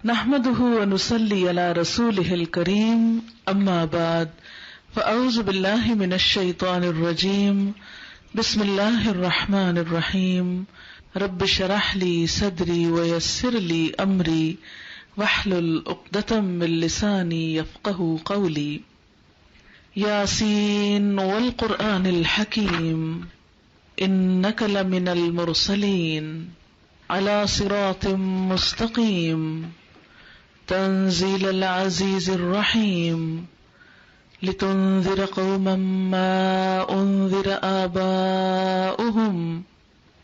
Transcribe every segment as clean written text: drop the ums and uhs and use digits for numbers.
نحمده ونصلي على رسوله الكريم اما بعد فاعوذ بالله من الشيطان الرجيم بسم الله الرحمن الرحيم رب اشرح لي صدري ويسر لي امري واحلل عقدة من لساني يفقهوا قولي ياسين والقرآن الحكيم انك لمن المرسلين على صراط مستقيم تنزيل العزيز الرحيم لتنذر قوما ما أنذر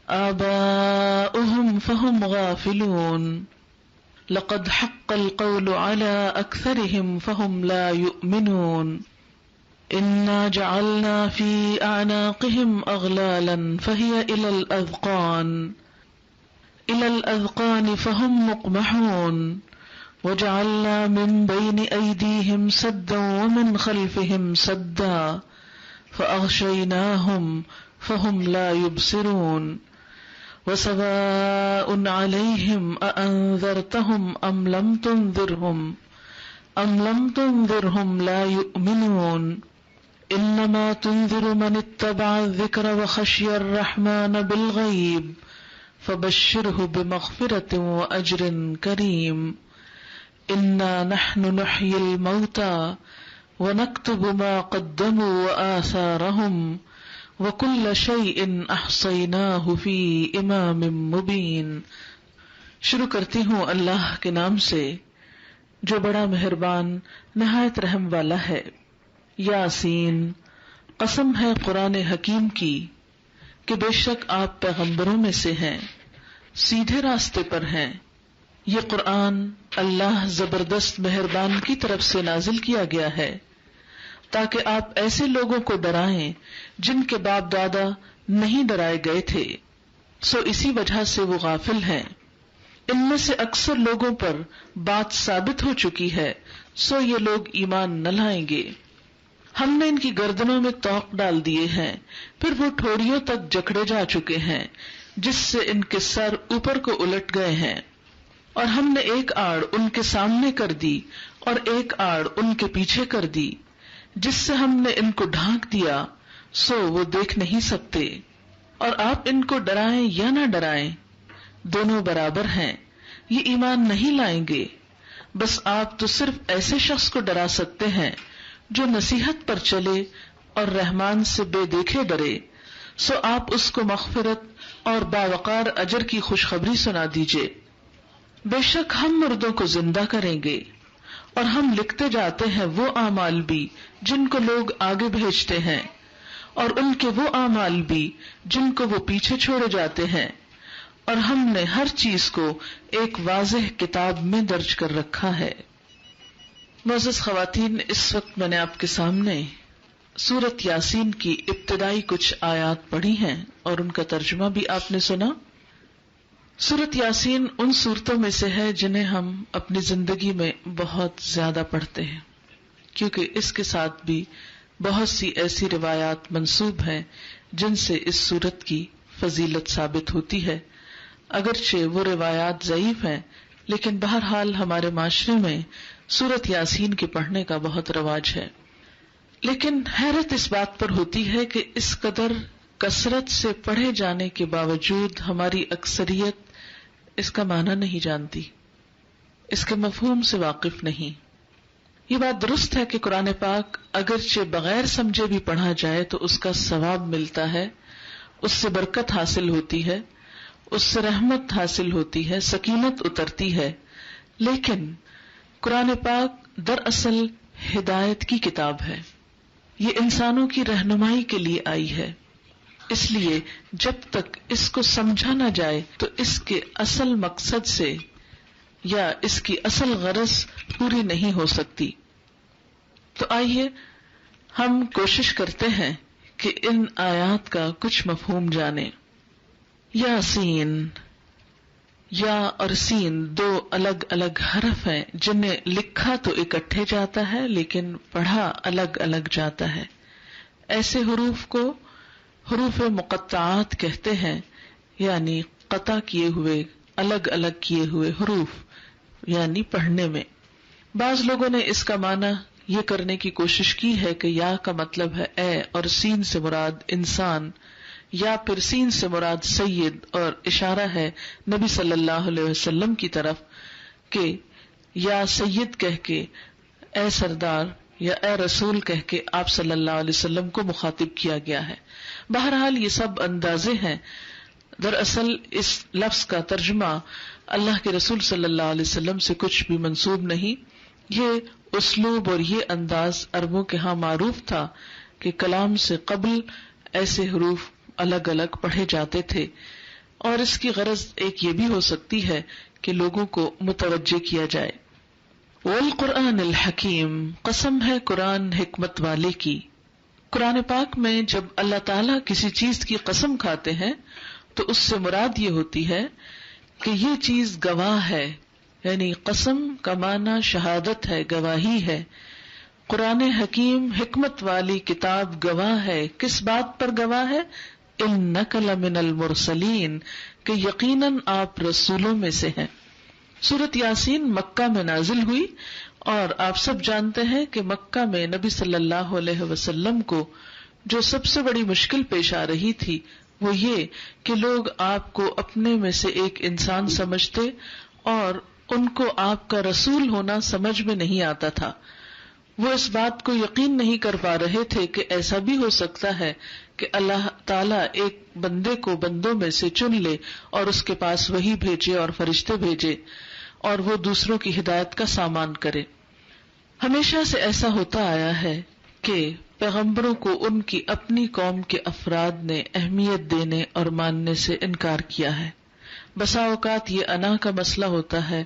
آباؤهم فهم غافلون لقد حق القول على أكثرهم فهم لا يؤمنون إنا جعلنا في أعناقهم أغلالا فهي إلى الأذقان فهم مقمحون وجعلنا من بين أيديهم سدا ومن خلفهم سدا فأغشيناهم فهم لا يبصرون وسواء عليهم أأنذرتهم أم لم تنذرهم لا يؤمنون إنما تنذر من اتبع الذكر وخشي الرحمن بالغيب فبشره بمغفرة وأجر كريم إنا نحن نحيي الموتى ونكتب ما قدموا وآثارهم وكل شيء أحصيناه في إمام مبين. شروع کرتی ہوں اللہ کے نام سے جو بڑا مہربان نہایت رحم والا ہے. یاسین، قسم ہے قرآن حکیم کی کہ بے شک آپ پیغمبروں میں سے ہیں، سیدھے راستے پر ہیں. یہ قرآن اللہ زبردست مہربان کی طرف سے نازل کیا گیا ہے تاکہ آپ ایسے لوگوں کو ڈرائیں جن کے باپ دادا نہیں ڈرائے گئے تھے، سو اسی وجہ سے وہ غافل ہیں. ان میں سے اکثر لوگوں پر بات ثابت ہو چکی ہے، سو یہ لوگ ایمان نہ لائیں گے. ہم نے ان کی گردنوں میں توق ڈال دیے ہیں، پھر وہ ٹھوڑیوں تک جکڑے جا چکے ہیں جس سے ان کے سر اوپر کو الٹ گئے ہیں. اور ہم نے ایک آڑ ان کے سامنے کر دی اور ایک آڑ ان کے پیچھے کر دی، جس سے ہم نے ان کو ڈھانک دیا سو وہ دیکھ نہیں سکتے. اور آپ ان کو ڈرائیں یا نہ ڈرائیں دونوں برابر ہیں، یہ ایمان نہیں لائیں گے. بس آپ تو صرف ایسے شخص کو ڈرا سکتے ہیں جو نصیحت پر چلے اور رحمان سے بے دیکھے ڈرے، سو آپ اس کو مغفرت اور باوقار اجر کی خوشخبری سنا دیجئے. بے شک ہم مردوں کو زندہ کریں گے اور ہم لکھتے جاتے ہیں وہ اعمال بھی جن کو لوگ آگے بھیجتے ہیں اور ان کے وہ اعمال بھی جن کو وہ پیچھے چھوڑے جاتے ہیں، اور ہم نے ہر چیز کو ایک واضح کتاب میں درج کر رکھا ہے. معزز خواتین، اس وقت میں نے آپ کے سامنے سورۃ یاسین کی ابتدائی کچھ آیات پڑھی ہیں اور ان کا ترجمہ بھی آپ نے سنا. سورۃ یاسین ان صورتوں میں سے ہے جنہیں ہم اپنی زندگی میں بہت زیادہ پڑھتے ہیں، کیونکہ اس کے ساتھ بھی بہت سی ایسی روایات منسوب ہیں جن سے اس سورت کی فضیلت ثابت ہوتی ہے. اگرچہ وہ روایات ضعیف ہیں، لیکن بہرحال ہمارے معاشرے میں سورۃ یاسین کے پڑھنے کا بہت رواج ہے. لیکن حیرت اس بات پر ہوتی ہے کہ اس قدر کثرت سے پڑھے جانے کے باوجود ہماری اکثریت اس کا معنی نہیں جانتی، اس کے مفہوم سے واقف نہیں. یہ بات درست ہے کہ قرآن پاک اگرچہ بغیر سمجھے بھی پڑھا جائے تو اس کا ثواب ملتا ہے، اس سے برکت حاصل ہوتی ہے، اس سے رحمت حاصل ہوتی ہے، سکینت اترتی ہے. لیکن قرآن پاک دراصل ہدایت کی کتاب ہے، یہ انسانوں کی رہنمائی کے لیے آئی ہے. اس لیے جب تک اس کو سمجھا نہ جائے تو اس کے اصل مقصد سے یا اس کی اصل غرض پوری نہیں ہو سکتی. تو آئیے ہم کوشش کرتے ہیں کہ ان آیات کا کچھ مفہوم جانیں. یاسین، یا اور سین دو الگ الگ حرف ہیں جنہیں لکھا تو اکٹھے جاتا ہے لیکن پڑھا الگ الگ جاتا ہے. ایسے حروف کو حروف مقطعات کہتے ہیں، یعنی قطع کیے ہوئے، الگ الگ کیے ہوئے حروف. یعنی پڑھنے میں۔ بعض لوگوں نے اس کا معنی یہ کرنے کی کوشش کی ہے کہ یا کا مطلب ہے اے، اور سین سے مراد انسان، یا پھر سین سے مراد سید، اور اشارہ ہے نبی صلی اللہ علیہ وسلم کی طرف کہ یا سید کہہ کے اے سردار یا اے رسول کہہ کے آپ صلی اللہ علیہ وسلم کو مخاطب کیا گیا ہے۔ بہرحال یہ سب اندازے ہیں، دراصل اس لفظ کا ترجمہ اللہ کے رسول صلی اللہ علیہ وسلم سے کچھ بھی منسوب نہیں۔ یہ اسلوب اور یہ انداز عربوں کے ہاں معروف تھا کہ کلام سے قبل ایسے حروف الگ الگ پڑھے جاتے تھے، اور اس کی غرض ایک یہ بھی ہو سکتی ہے کہ لوگوں کو متوجہ کیا جائے۔ والقرآن الحکیم، قسم ہے قرآن حکمت والے کی۔ قرآن پاک میں جب اللہ تعالیٰ کسی چیز کی قسم کھاتے ہیں تو اس سے مراد یہ ہوتی ہے کہ یہ چیز گواہ ہے، یعنی قسم کا معنی شہادت ہے، گواہی ہے۔ قرآن حکیم حکمت والی کتاب گواہ ہے، کس بات پر گواہ ہے؟ انک لمن المرسلین، کہ یقیناً آپ رسولوں میں سے ہیں۔ سورۃ یاسین مکہ میں نازل ہوئی، اور آپ سب جانتے ہیں کہ مکہ میں نبی صلی اللہ علیہ وسلم کو جو سب سے بڑی مشکل پیش آ رہی تھی وہ یہ کہ لوگ آپ کو اپنے میں سے ایک انسان سمجھتے اور ان کو آپ کا رسول ہونا سمجھ میں نہیں آتا تھا۔ وہ اس بات کو یقین نہیں کر پا رہے تھے کہ ایسا بھی ہو سکتا ہے کہ اللہ تعالیٰ ایک بندے کو بندوں میں سے چن لے اور اس کے پاس وحی بھیجے اور فرشتے بھیجے اور وہ دوسروں کی ہدایت کا سامان کرے۔ ہمیشہ سے ایسا ہوتا آیا ہے کہ پیغمبروں کو ان کی اپنی قوم کے افراد نے اہمیت دینے اور ماننے سے انکار کیا ہے۔ بسا اوقات یہ انا کا مسئلہ ہوتا ہے،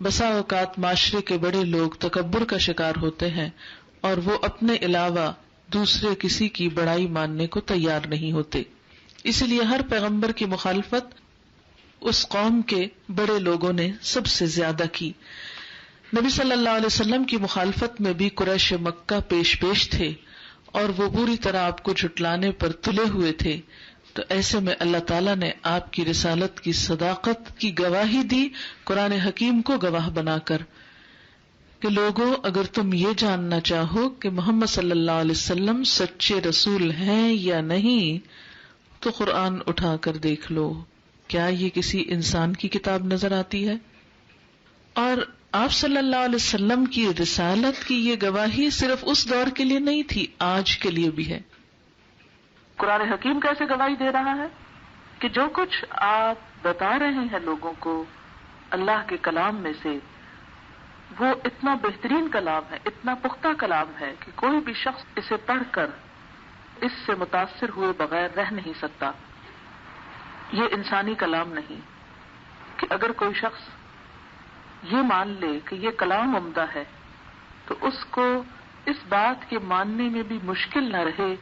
بسا اوقات معاشرے کے بڑے لوگ تکبر کا شکار ہوتے ہیں اور وہ اپنے علاوہ دوسرے کسی کی بڑائی ماننے کو تیار نہیں ہوتے، اسی لیے ہر پیغمبر کی مخالفت اس قوم کے بڑے لوگوں نے سب سے زیادہ کی۔ نبی صلی اللہ علیہ وسلم کی مخالفت میں بھی قریش مکہ پیش تھے اور وہ پوری طرح آپ کو جھٹلانے پر تلے ہوئے تھے، تو ایسے میں اللہ تعالیٰ نے آپ کی رسالت کی صداقت کی گواہی دی قرآن حکیم کو گواہ بنا کر کہ لوگوں اگر تم یہ جاننا چاہو کہ محمد صلی اللہ علیہ وسلم سچے رسول ہیں یا نہیں تو قرآن اٹھا کر دیکھ لو، کیا یہ کسی انسان کی کتاب نظر آتی ہے؟ اور آپ صلی اللہ علیہ وسلم کی رسالت کی یہ گواہی صرف اس دور کے لیے نہیں تھی، آج کے لیے بھی ہے۔ قرآن حکیم کیسے گواہی دے رہا ہے کہ جو کچھ آپ بتا رہے ہیں لوگوں کو اللہ کے کلام میں سے، وہ اتنا بہترین کلام ہے، اتنا پختہ کلام ہے کہ کوئی بھی شخص اسے پڑھ کر اس سے متاثر ہوئے بغیر رہ نہیں سکتا۔ یہ انسانی کلام نہیں کہ اگر کوئی شخص یہ مان لے کہ یہ کلام عمدہ ہے تو اس کو اس بات کے ماننے میں بھی مشکل نہ رہے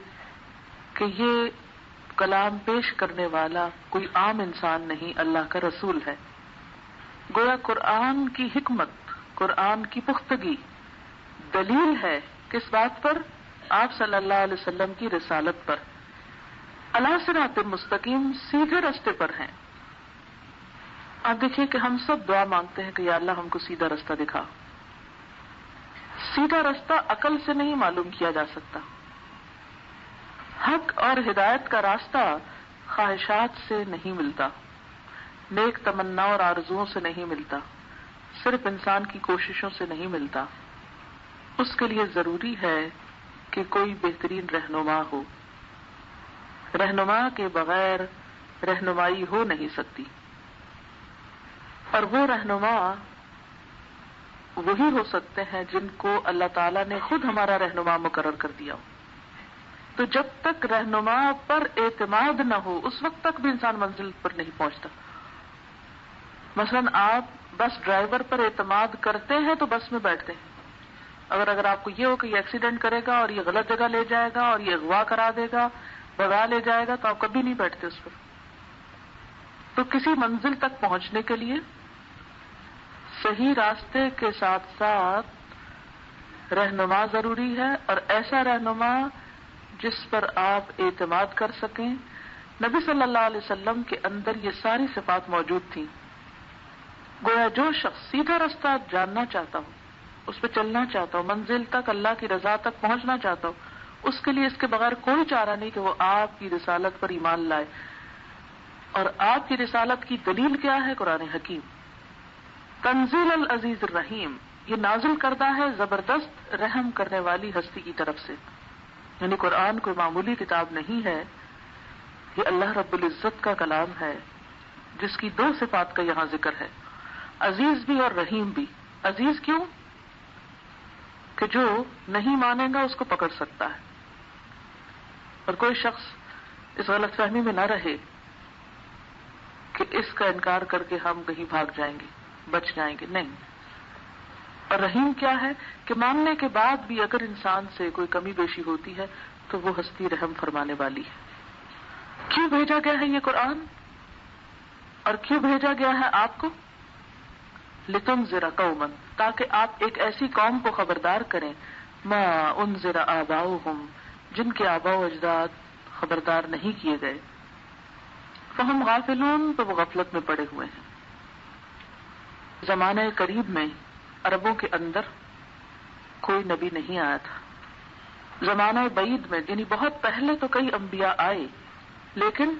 کہ یہ کلام پیش کرنے والا کوئی عام انسان نہیں، اللہ کا رسول ہے۔ گویا قرآن کی حکمت، قرآن کی پختگی دلیل ہے کس بات پر؟ آپ صلی اللہ علیہ وسلم کی رسالت پر، علی صراط مستقیم، سیدھے راستے پر ہیں۔ آپ دیکھیے کہ ہم سب دعا مانگتے ہیں کہ یا اللہ ہم کو سیدھا راستہ دکھا۔ سیدھا راستہ عقل سے نہیں معلوم کیا جا سکتا، حق اور ہدایت کا راستہ خواہشات سے نہیں ملتا، نیک تمنا اور آرزوؤں سے نہیں ملتا، صرف انسان کی کوششوں سے نہیں ملتا۔ اس کے لیے ضروری ہے کہ کوئی بہترین رہنما ہو۔ رہنما کے بغیر رہنمائی ہو نہیں سکتی، اور وہ رہنما وہی ہو سکتے ہیں جن کو اللہ تعالیٰ نے خود ہمارا رہنما مقرر کر دیا ہو۔ تو جب تک رہنما پر اعتماد نہ ہو اس وقت تک بھی انسان منزل پر نہیں پہنچتا۔ مثلا آپ بس ڈرائیور پر اعتماد کرتے ہیں تو بس میں بیٹھتے ہیں، اگر آپ کو یہ ہو کہ یہ ایکسیڈنٹ کرے گا اور یہ غلط جگہ لے جائے گا اور یہ اغوا کرا دے گا، بگا لے جائے گا، تو آپ کبھی نہیں بیٹھتے اس پر۔ تو کسی منزل تک پہنچنے کے لیے صحیح راستے کے ساتھ ساتھ رہنما ضروری ہے، اور ایسا رہنما جس پر آپ اعتماد کر سکیں۔ نبی صلی اللہ علیہ وسلم کے اندر یہ ساری صفات موجود تھیں۔ گویا جو شخص سیدھا راستہ جاننا چاہتا ہو، اس پہ چلنا چاہتا ہو، منزل تک اللہ کی رضا تک پہنچنا چاہتا ہو، اس کے لیے اس کے بغیر کوئی چارہ نہیں کہ وہ آپ کی رسالت پر ایمان لائے. اور آپ کی رسالت کی دلیل کیا ہے؟ قرآن حکیم. تنزیل العزیز الرحیم، یہ نازل کردہ ہے زبردست رحم کرنے والی ہستی کی طرف سے. یعنی قرآن کوئی معمولی کتاب نہیں ہے، یہ اللہ رب العزت کا کلام ہے جس کی دو صفات کا یہاں ذکر ہے، عزیز بھی اور رحیم بھی. عزیز کیوں؟ کہ جو نہیں مانے گا اس کو پکڑ سکتا ہے، اور کوئی شخص اس غلط فہمی میں نہ رہے کہ اس کا انکار کر کے ہم کہیں بھاگ جائیں گے، بچ جائیں گے، نہیں. اور رحیم کیا ہے؟ کہ ماننے کے بعد بھی اگر انسان سے کوئی کمی بیشی ہوتی ہے تو وہ ہستی رحم فرمانے والی ہے. کیوں بھیجا گیا ہے یہ قرآن، اور کیوں بھیجا گیا ہے آپ کو؟ لِتُنذِرَ قَوْمًا، تاکہ آپ ایک ایسی قوم کو خبردار کریں، مَا أُنذِرَ آباؤُهُمْ، جن کے آباء و اجداد خبردار نہیں کیے گئے. فَهُمْ غَافِلُونَ، تو وہ غفلت میں پڑے ہوئے ہیں. زمانے قریب میں عربوں کے اندر کوئی نبی نہیں آیا تھا. زمانہ بعید میں یعنی بہت پہلے تو کئی انبیاء آئے، لیکن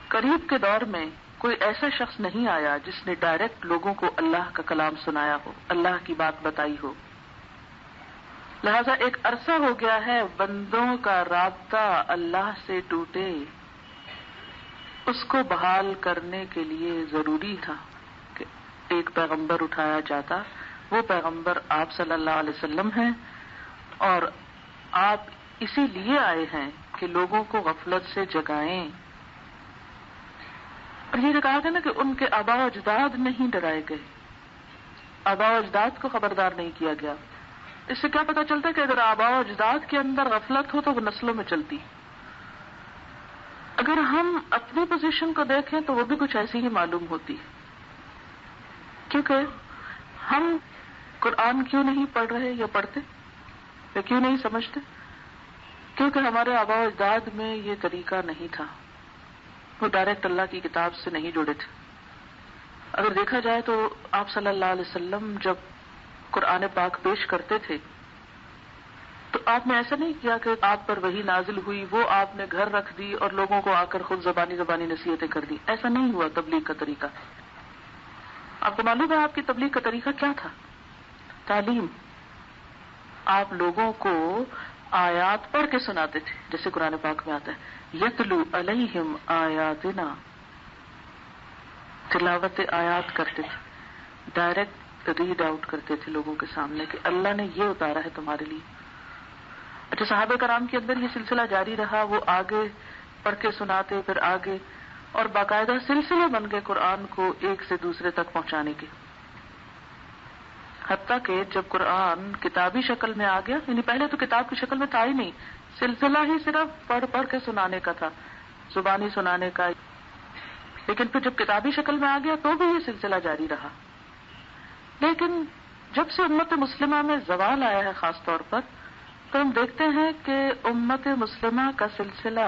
قریب کے دور میں کوئی ایسا شخص نہیں آیا جس نے ڈائریکٹ لوگوں کو اللہ کا کلام سنایا ہو، اللہ کی بات بتائی ہو. لہذا ایک عرصہ ہو گیا ہے بندوں کا رابطہ اللہ سے ٹوٹے، اس کو بحال کرنے کے لیے ضروری تھا کہ ایک پیغمبر اٹھایا جاتا. وہ پیغمبر آپ صلی اللہ علیہ وسلم ہیں، اور آپ اسی لیے آئے ہیں کہ لوگوں کو غفلت سے جگائیں. اور یہ جو کہا گیا نا کہ ان کے آباء و اجداد نہیں ڈرائے گئے، آباء و اجداد کو خبردار نہیں کیا گیا. اس سے کیا پتا چلتا ہے کہ اگر آباء و اجداد کے اندر غفلت ہو تو وہ نسلوں میں چلتی. اگر ہم اپنی پوزیشن کو دیکھیں تو وہ بھی کچھ ایسی ہی معلوم ہوتی، کیونکہ ہم قرآن کیوں نہیں پڑھ رہے یا پڑھتے یا کیوں نہیں سمجھتے؟ کیونکہ ہمارے آباء و اجداد میں یہ طریقہ نہیں تھا، وہ ڈائریکٹ اللہ کی کتاب سے نہیں جڑے تھے. اگر دیکھا جائے تو آپ صلی اللہ علیہ وسلم جب قرآن پاک پیش کرتے تھے تو آپ نے ایسا نہیں کیا کہ آپ پر وحی نازل ہوئی، وہ آپ نے گھر رکھ دی اور لوگوں کو آ کر خود زبانی نصیحتیں کر دی. ایسا نہیں ہوا تبلیغ کا طریقہ. آپ کو معلوم ہے آپ کی تبلیغ کا طریقہ کیا تھا؟ تعلیم. آپ لوگوں کو آیات پڑھ کے سناتے تھے، جیسے قرآن پاک میں آتا ہے یتلو علیہم آیاتنا، تلاوت آیات کرتے تھے، ڈائریکٹ ریڈ آؤٹ کرتے تھے لوگوں کے سامنے کہ اللہ نے یہ اتارا ہے تمہارے لیے. اچھا، صحابہ کرام کے اندر یہ سلسلہ جاری رہا، وہ آگے پڑھ کے سناتے، پھر آگے، اور باقاعدہ سلسلے بن گئے قرآن کو ایک سے دوسرے تک پہنچانے کے. حتیٰ کہ جب قرآن کتابی شکل میں آ گیا، یعنی پہلے تو کتاب کی شکل میں تھا ہی نہیں، سلسلہ ہی صرف پڑھ کے سنانے کا تھا، زبانی سنانے کا. لیکن پھر جب کتابی شکل میں آ گیا تو بھی یہ سلسلہ جاری رہا. لیکن جب سے امت مسلمہ میں زوال آیا ہے خاص طور پر، تو ہم دیکھتے ہیں کہ امت مسلمہ کا سلسلہ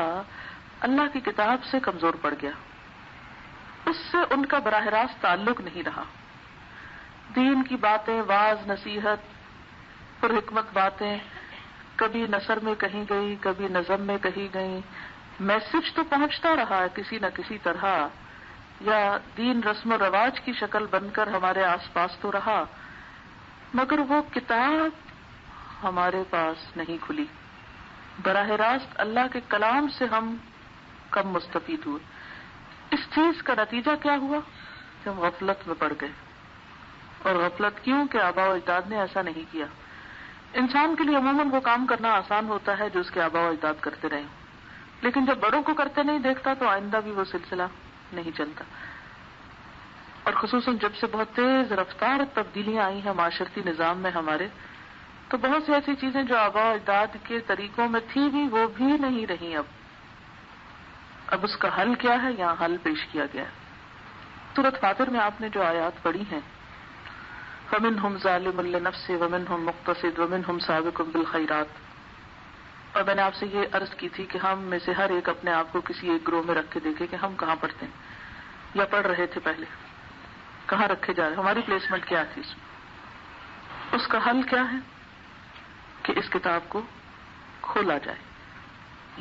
اللہ کی کتاب سے کمزور پڑ گیا. اس سے ان کا براہ راست تعلق نہیں رہا. دین کی باتیں، واعظ، نصیحت، پر حکمت باتیں کبھی نثر میں کہیں گئی، کبھی نظم میں کہیں گئی، میسج تو پہنچتا رہا کسی نہ کسی طرح، یا دین رسم و رواج کی شکل بن کر ہمارے آس پاس تو رہا، مگر وہ کتاب ہمارے پاس نہیں کھلی. براہ راست اللہ کے کلام سے ہم کم مستفید ہوئے. اس چیز کا نتیجہ کیا ہوا کہ ہم غفلت میں پڑ گئے. اور غفلت کیوں؟ کہ آباء و اجداد نے ایسا نہیں کیا. انسان کے لیے عموماً وہ کام کرنا آسان ہوتا ہے جو اس کے آباء و اجداد کرتے رہے، لیکن جب بڑوں کو کرتے نہیں دیکھتا تو آئندہ بھی وہ سلسلہ نہیں چلتا. اور خصوصاً جب سے بہت تیز رفتار تبدیلیاں آئی ہیں معاشرتی نظام میں ہمارے، تو بہت سی ایسی چیزیں جو آباء و اجداد کے طریقوں میں تھی بھی وہ بھی نہیں رہی. اب اس کا حل کیا ہے؟ یہاں حل پیش کیا گیا ہے. سورۃ فاطر میں آپ نے جو آیات پڑھی ہیں، فَمِنْهُمْ ظَالِمٌ لِّنَفْسِهِ وَمِنْهُمْ مُقْتَصِدٌ وَمِنْهُمْ سَابِقٌ بِالْخَيْرَاتِ، اور میں نے آپ سے یہ عرض کی تھی کہ ہم میں سے ہر ایک اپنے آپ کو کسی ایک گروہ میں رکھ کے دیکھے کہ ہم کہاں پڑھتے ہیں یا پڑھ رہے تھے پہلے. کہاں رکھے جا رہے ہیں، ہماری پلیسمنٹ کیا تھی اس میں. اس کا حل کیا ہے کہ اس کتاب کو کھولا جائے.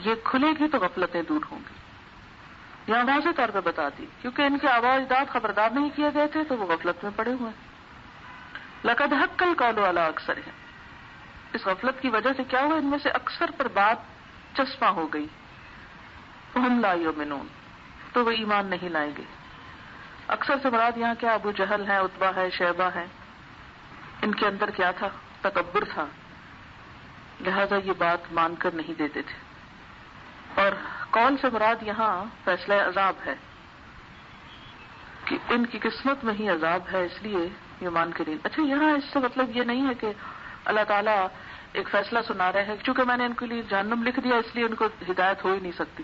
یہ کھلے گی تو غفلتیں دور ہوں گی. یہاں واضح طور پہ بتا دی، کیونکہ ان کے آباء و اجداد خبردار نہیں کیے گئے تھے تو وہ غفلت میں پڑے ہوئے ہیں. لقد حق القول علی اکثر ہے. اس غفلت کی وجہ سے کیا ہوا، ان میں سے اکثر پر بات چسپاں ہو گئی. فہم لا یؤمنون، تو وہ ایمان نہیں لائیں گے. اکثر سے مراد یہاں کیا، ابو جہل ہے، عتبہ ہے، شیبہ ہے. ان کے اندر کیا تھا، تکبر تھا، لہذا یہ بات مان کر نہیں دیتے تھے. اور قول سے مراد یہاں فیصلہ عذاب ہے کہ ان کی قسمت میں ہی عذاب ہے، اس لیے یہ مان کر نہیں. اچھا، یہاں اس سے مطلب یہ نہیں ہے کہ اللہ تعالیٰ ایک فیصلہ سنا رہے ہیں چونکہ میں نے ان کے لیے جہنم لکھ دیا اس لیے ان کو ہدایت ہو ہی نہیں سکتی.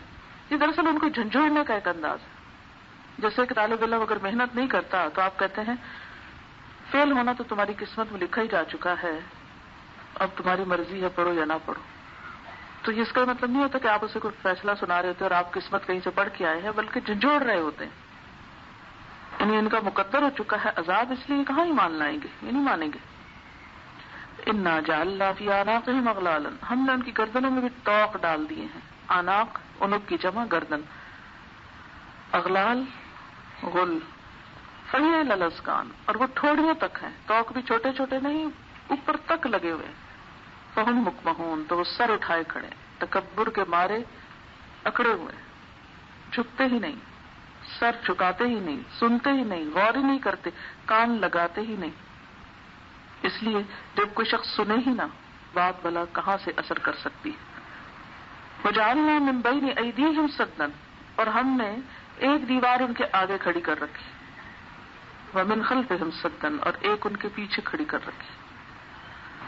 یہ دراصل ان کو جھنجھوڑنے کا ایک انداز ہے. جیسے کہ طالب علم اگر محنت نہیں کرتا تو آپ کہتے ہیں فیل ہونا تو تمہاری قسمت میں لکھا ہی جا چکا ہے، اب تمہاری مرضی ہے پڑھو یا نہ پڑھو. تو یہ اس کا مطلب نہیں ہوتا کہ آپ اسے کوئی فیصلہ سنا رہے ہوتے اور آپ قسمت کہیں سے پڑھ کے آئے ہیں، بلکہ جھنجھوڑ رہے ہوتے ہیں. یعنی ان کا مقدر ہو چکا ہے عذاب، اس لیے کہاں ایمان لائیں گے، یہ نہیں مانیں گے. انا جعلنا فی اعناقہم اغلالا، ہم نے ان کی گردنوں میں بھی طوق ڈال دیے ہیں. اعناق عنق کی جمع گردن، اغلال غل، فہی الاذقان، اور وہ ٹھوڑیوں تک ہیں. طوق بھی چھوٹے چھوٹے نہیں، اوپر تک لگے ہوئے. فہم مکمہون، تو وہ سر اٹھائے کھڑے، تکبر کے مارے اکڑے ہوئے، جھکتے ہی نہیں، سر جھکاتے ہی نہیں، سنتے ہی نہیں، غور ہی نہیں کرتے، کان لگاتے ہی نہیں. اس لیے جب کوئی شخص سنے ہی نہ، بات بلا کہاں سے اثر کر سکتی ہے. وجعلنا من بین ایدیہم سدا، اور ہم نے ایک دیوار ان کے آگے کھڑی کر رکھی. ومن خلفہم سدا، اور ایک ان کے پیچھے کھڑی کر رکھی.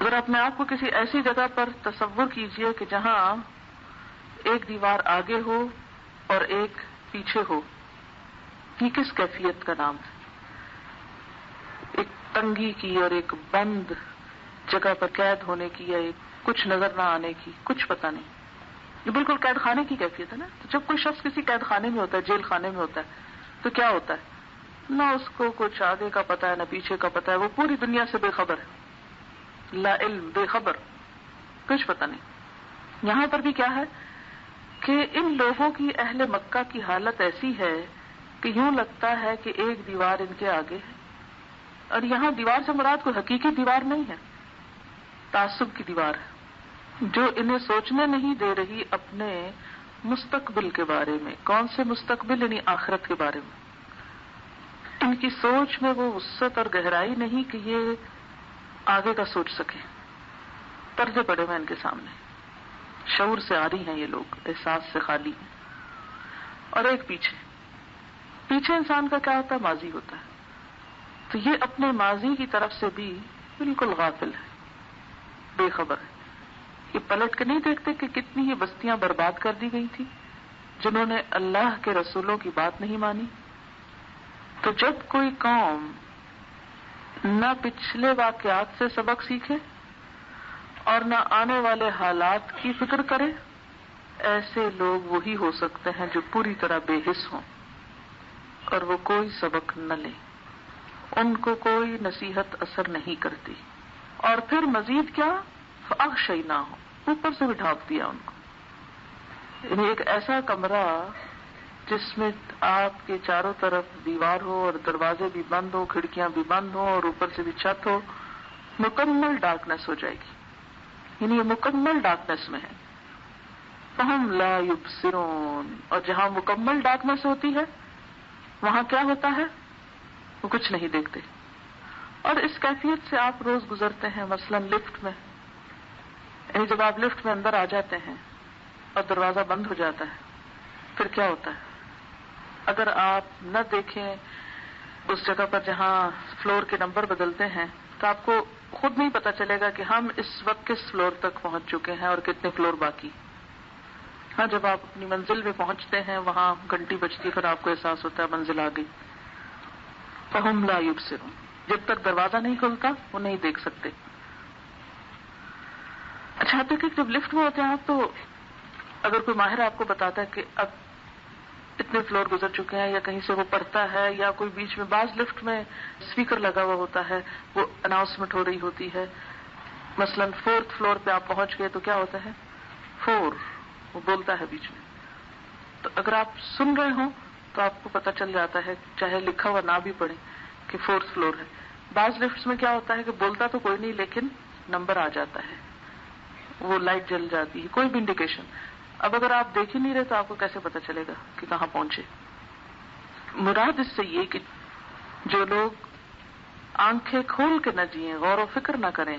اگر اپنے آپ کو کسی ایسی جگہ پر تصور کیجئے کہ جہاں ایک دیوار آگے ہو اور ایک پیچھے ہو، یہ کس کیفیت کا نام ہے؟ ایک تنگی کی اور ایک بند جگہ پر قید ہونے کی، یا ایک کچھ نظر نہ آنے کی، کچھ پتہ نہیں. یہ بالکل قید خانے کی کیفیت ہے نا. تو جب کوئی شخص کسی قید خانے میں ہوتا ہے، جیل خانے میں ہوتا ہے، تو کیا ہوتا ہے، نہ اس کو کچھ آگے کا پتہ ہے نہ پیچھے کا پتہ ہے. وہ پوری دنیا سے بے خبر ہے، لا علم، بے خبر، کچھ پتہ نہیں. یہاں پر بھی کیا ہے کہ ان لوگوں کی، اہل مکہ کی حالت ایسی ہے کہ یوں لگتا ہے کہ ایک دیوار ان کے آگے ہے. اور یہاں دیوار سے مراد کوئی حقیقی دیوار نہیں ہے، تعصب کی دیوار ہے جو انہیں سوچنے نہیں دے رہی اپنے مستقبل کے بارے میں. کون سے مستقبل؟ یعنی آخرت کے بارے میں. ان کی سوچ میں وہ وسعت اور گہرائی نہیں کہ یہ آگے کا سوچ سکے. پردے پڑے ہوئے ان کے سامنے، شعور سے عاری ہیں یہ لوگ، احساس سے خالی ہیں. اور ایک پیچھے انسان کا کیا ہوتا ہے، ماضی ہوتا ہے. تو یہ اپنے ماضی کی طرف سے بھی بالکل غافل ہے، بے خبر ہے. یہ پلٹ کے نہیں دیکھتے کہ کتنی یہ بستیاں برباد کر دی گئی تھی جنہوں نے اللہ کے رسولوں کی بات نہیں مانی. تو جب کوئی قوم نہ پچھلے واقعات سے سبق سیکھے اور نہ آنے والے حالات کی فکر کرے، ایسے لوگ وہی ہو سکتے ہیں جو پوری طرح بے حس ہوں اور وہ کوئی سبق نہ لیں، ان کو کوئی نصیحت اثر نہیں کرتی. اور پھر مزید کیا، فاغشیناہم، اوپر سے بھی ڈھانپ دیا ان کو. یعنی ایک ایسا کمرہ جس میں آپ کے چاروں طرف دیوار ہو اور دروازے بھی بند ہو، کھڑکیاں بھی بند ہو اور اوپر سے بھی چھت ہو، مکمل ڈارکنیس ہو جائے گی. یعنی یہ مکمل ڈارکنیس میں ہے. فہم لا یبصرون، اور جہاں مکمل ڈارکنیس ہوتی ہے وہاں کیا ہوتا ہے، وہ کچھ نہیں دیکھتے. اور اس کیفیت سے آپ روز گزرتے ہیں. مثلا لفٹ میں، یعنی جب آپ لفٹ میں اندر آ جاتے ہیں اور دروازہ بند ہو جاتا ہے، پھر کیا ہوتا ہے؟ اگر آپ نہ دیکھیں اس جگہ پر جہاں فلور کے نمبر بدلتے ہیں تو آپ کو خود نہیں پتا چلے گا کہ ہم اس وقت کس فلور تک پہنچ چکے ہیں اور کتنے فلور باقی. ہاں، جب آپ اپنی منزل میں پہنچتے ہیں، وہاں گھنٹی بجتی، پھر آپ کو احساس ہوتا ہے منزل آ گئی. فہم لا یبصرون، جب تک دروازہ نہیں کھلتا وہ نہیں دیکھ سکتے. اچھا، آپ دیکھیں جب لفٹ میں ہوتے ہیں آپ، تو اگر کوئی ماہر آپ کو بتاتا ہے کہ اب اتنے فلور گزر چکے ہیں، یا کہیں سے وہ پڑھتا ہے، یا کوئی بیچ میں بعض لفٹ میں اسپیکر لگا ہوا ہوتا ہے، وہ اناؤنسمنٹ ہو رہی ہوتی ہے، مثلا 4th فلور پہ آپ پہنچ گئے تو کیا ہوتا ہے 4، وہ بولتا ہے بیچ میں. تو اگر آپ سن رہے ہوں تو آپ کو پتہ چل جاتا ہے، چاہے لکھا ہوا نہ بھی پڑھیں، کہ 4th فلور ہے. بعض لفٹس میں کیا ہوتا ہے کہ بولتا تو کوئی نہیں لیکن نمبر آ جاتا ہے، وہ لائٹ جل جاتی ہے، کوئی بھی انڈیکیشن. اب اگر آپ دیکھ ہی نہیں رہے تو آپ کو کیسے پتہ چلے گا کہ کہاں پہنچے؟ مراد اس سے یہ کہ جو لوگ آنکھیں کھول کے نہ جئیں، غور و فکر نہ کریں،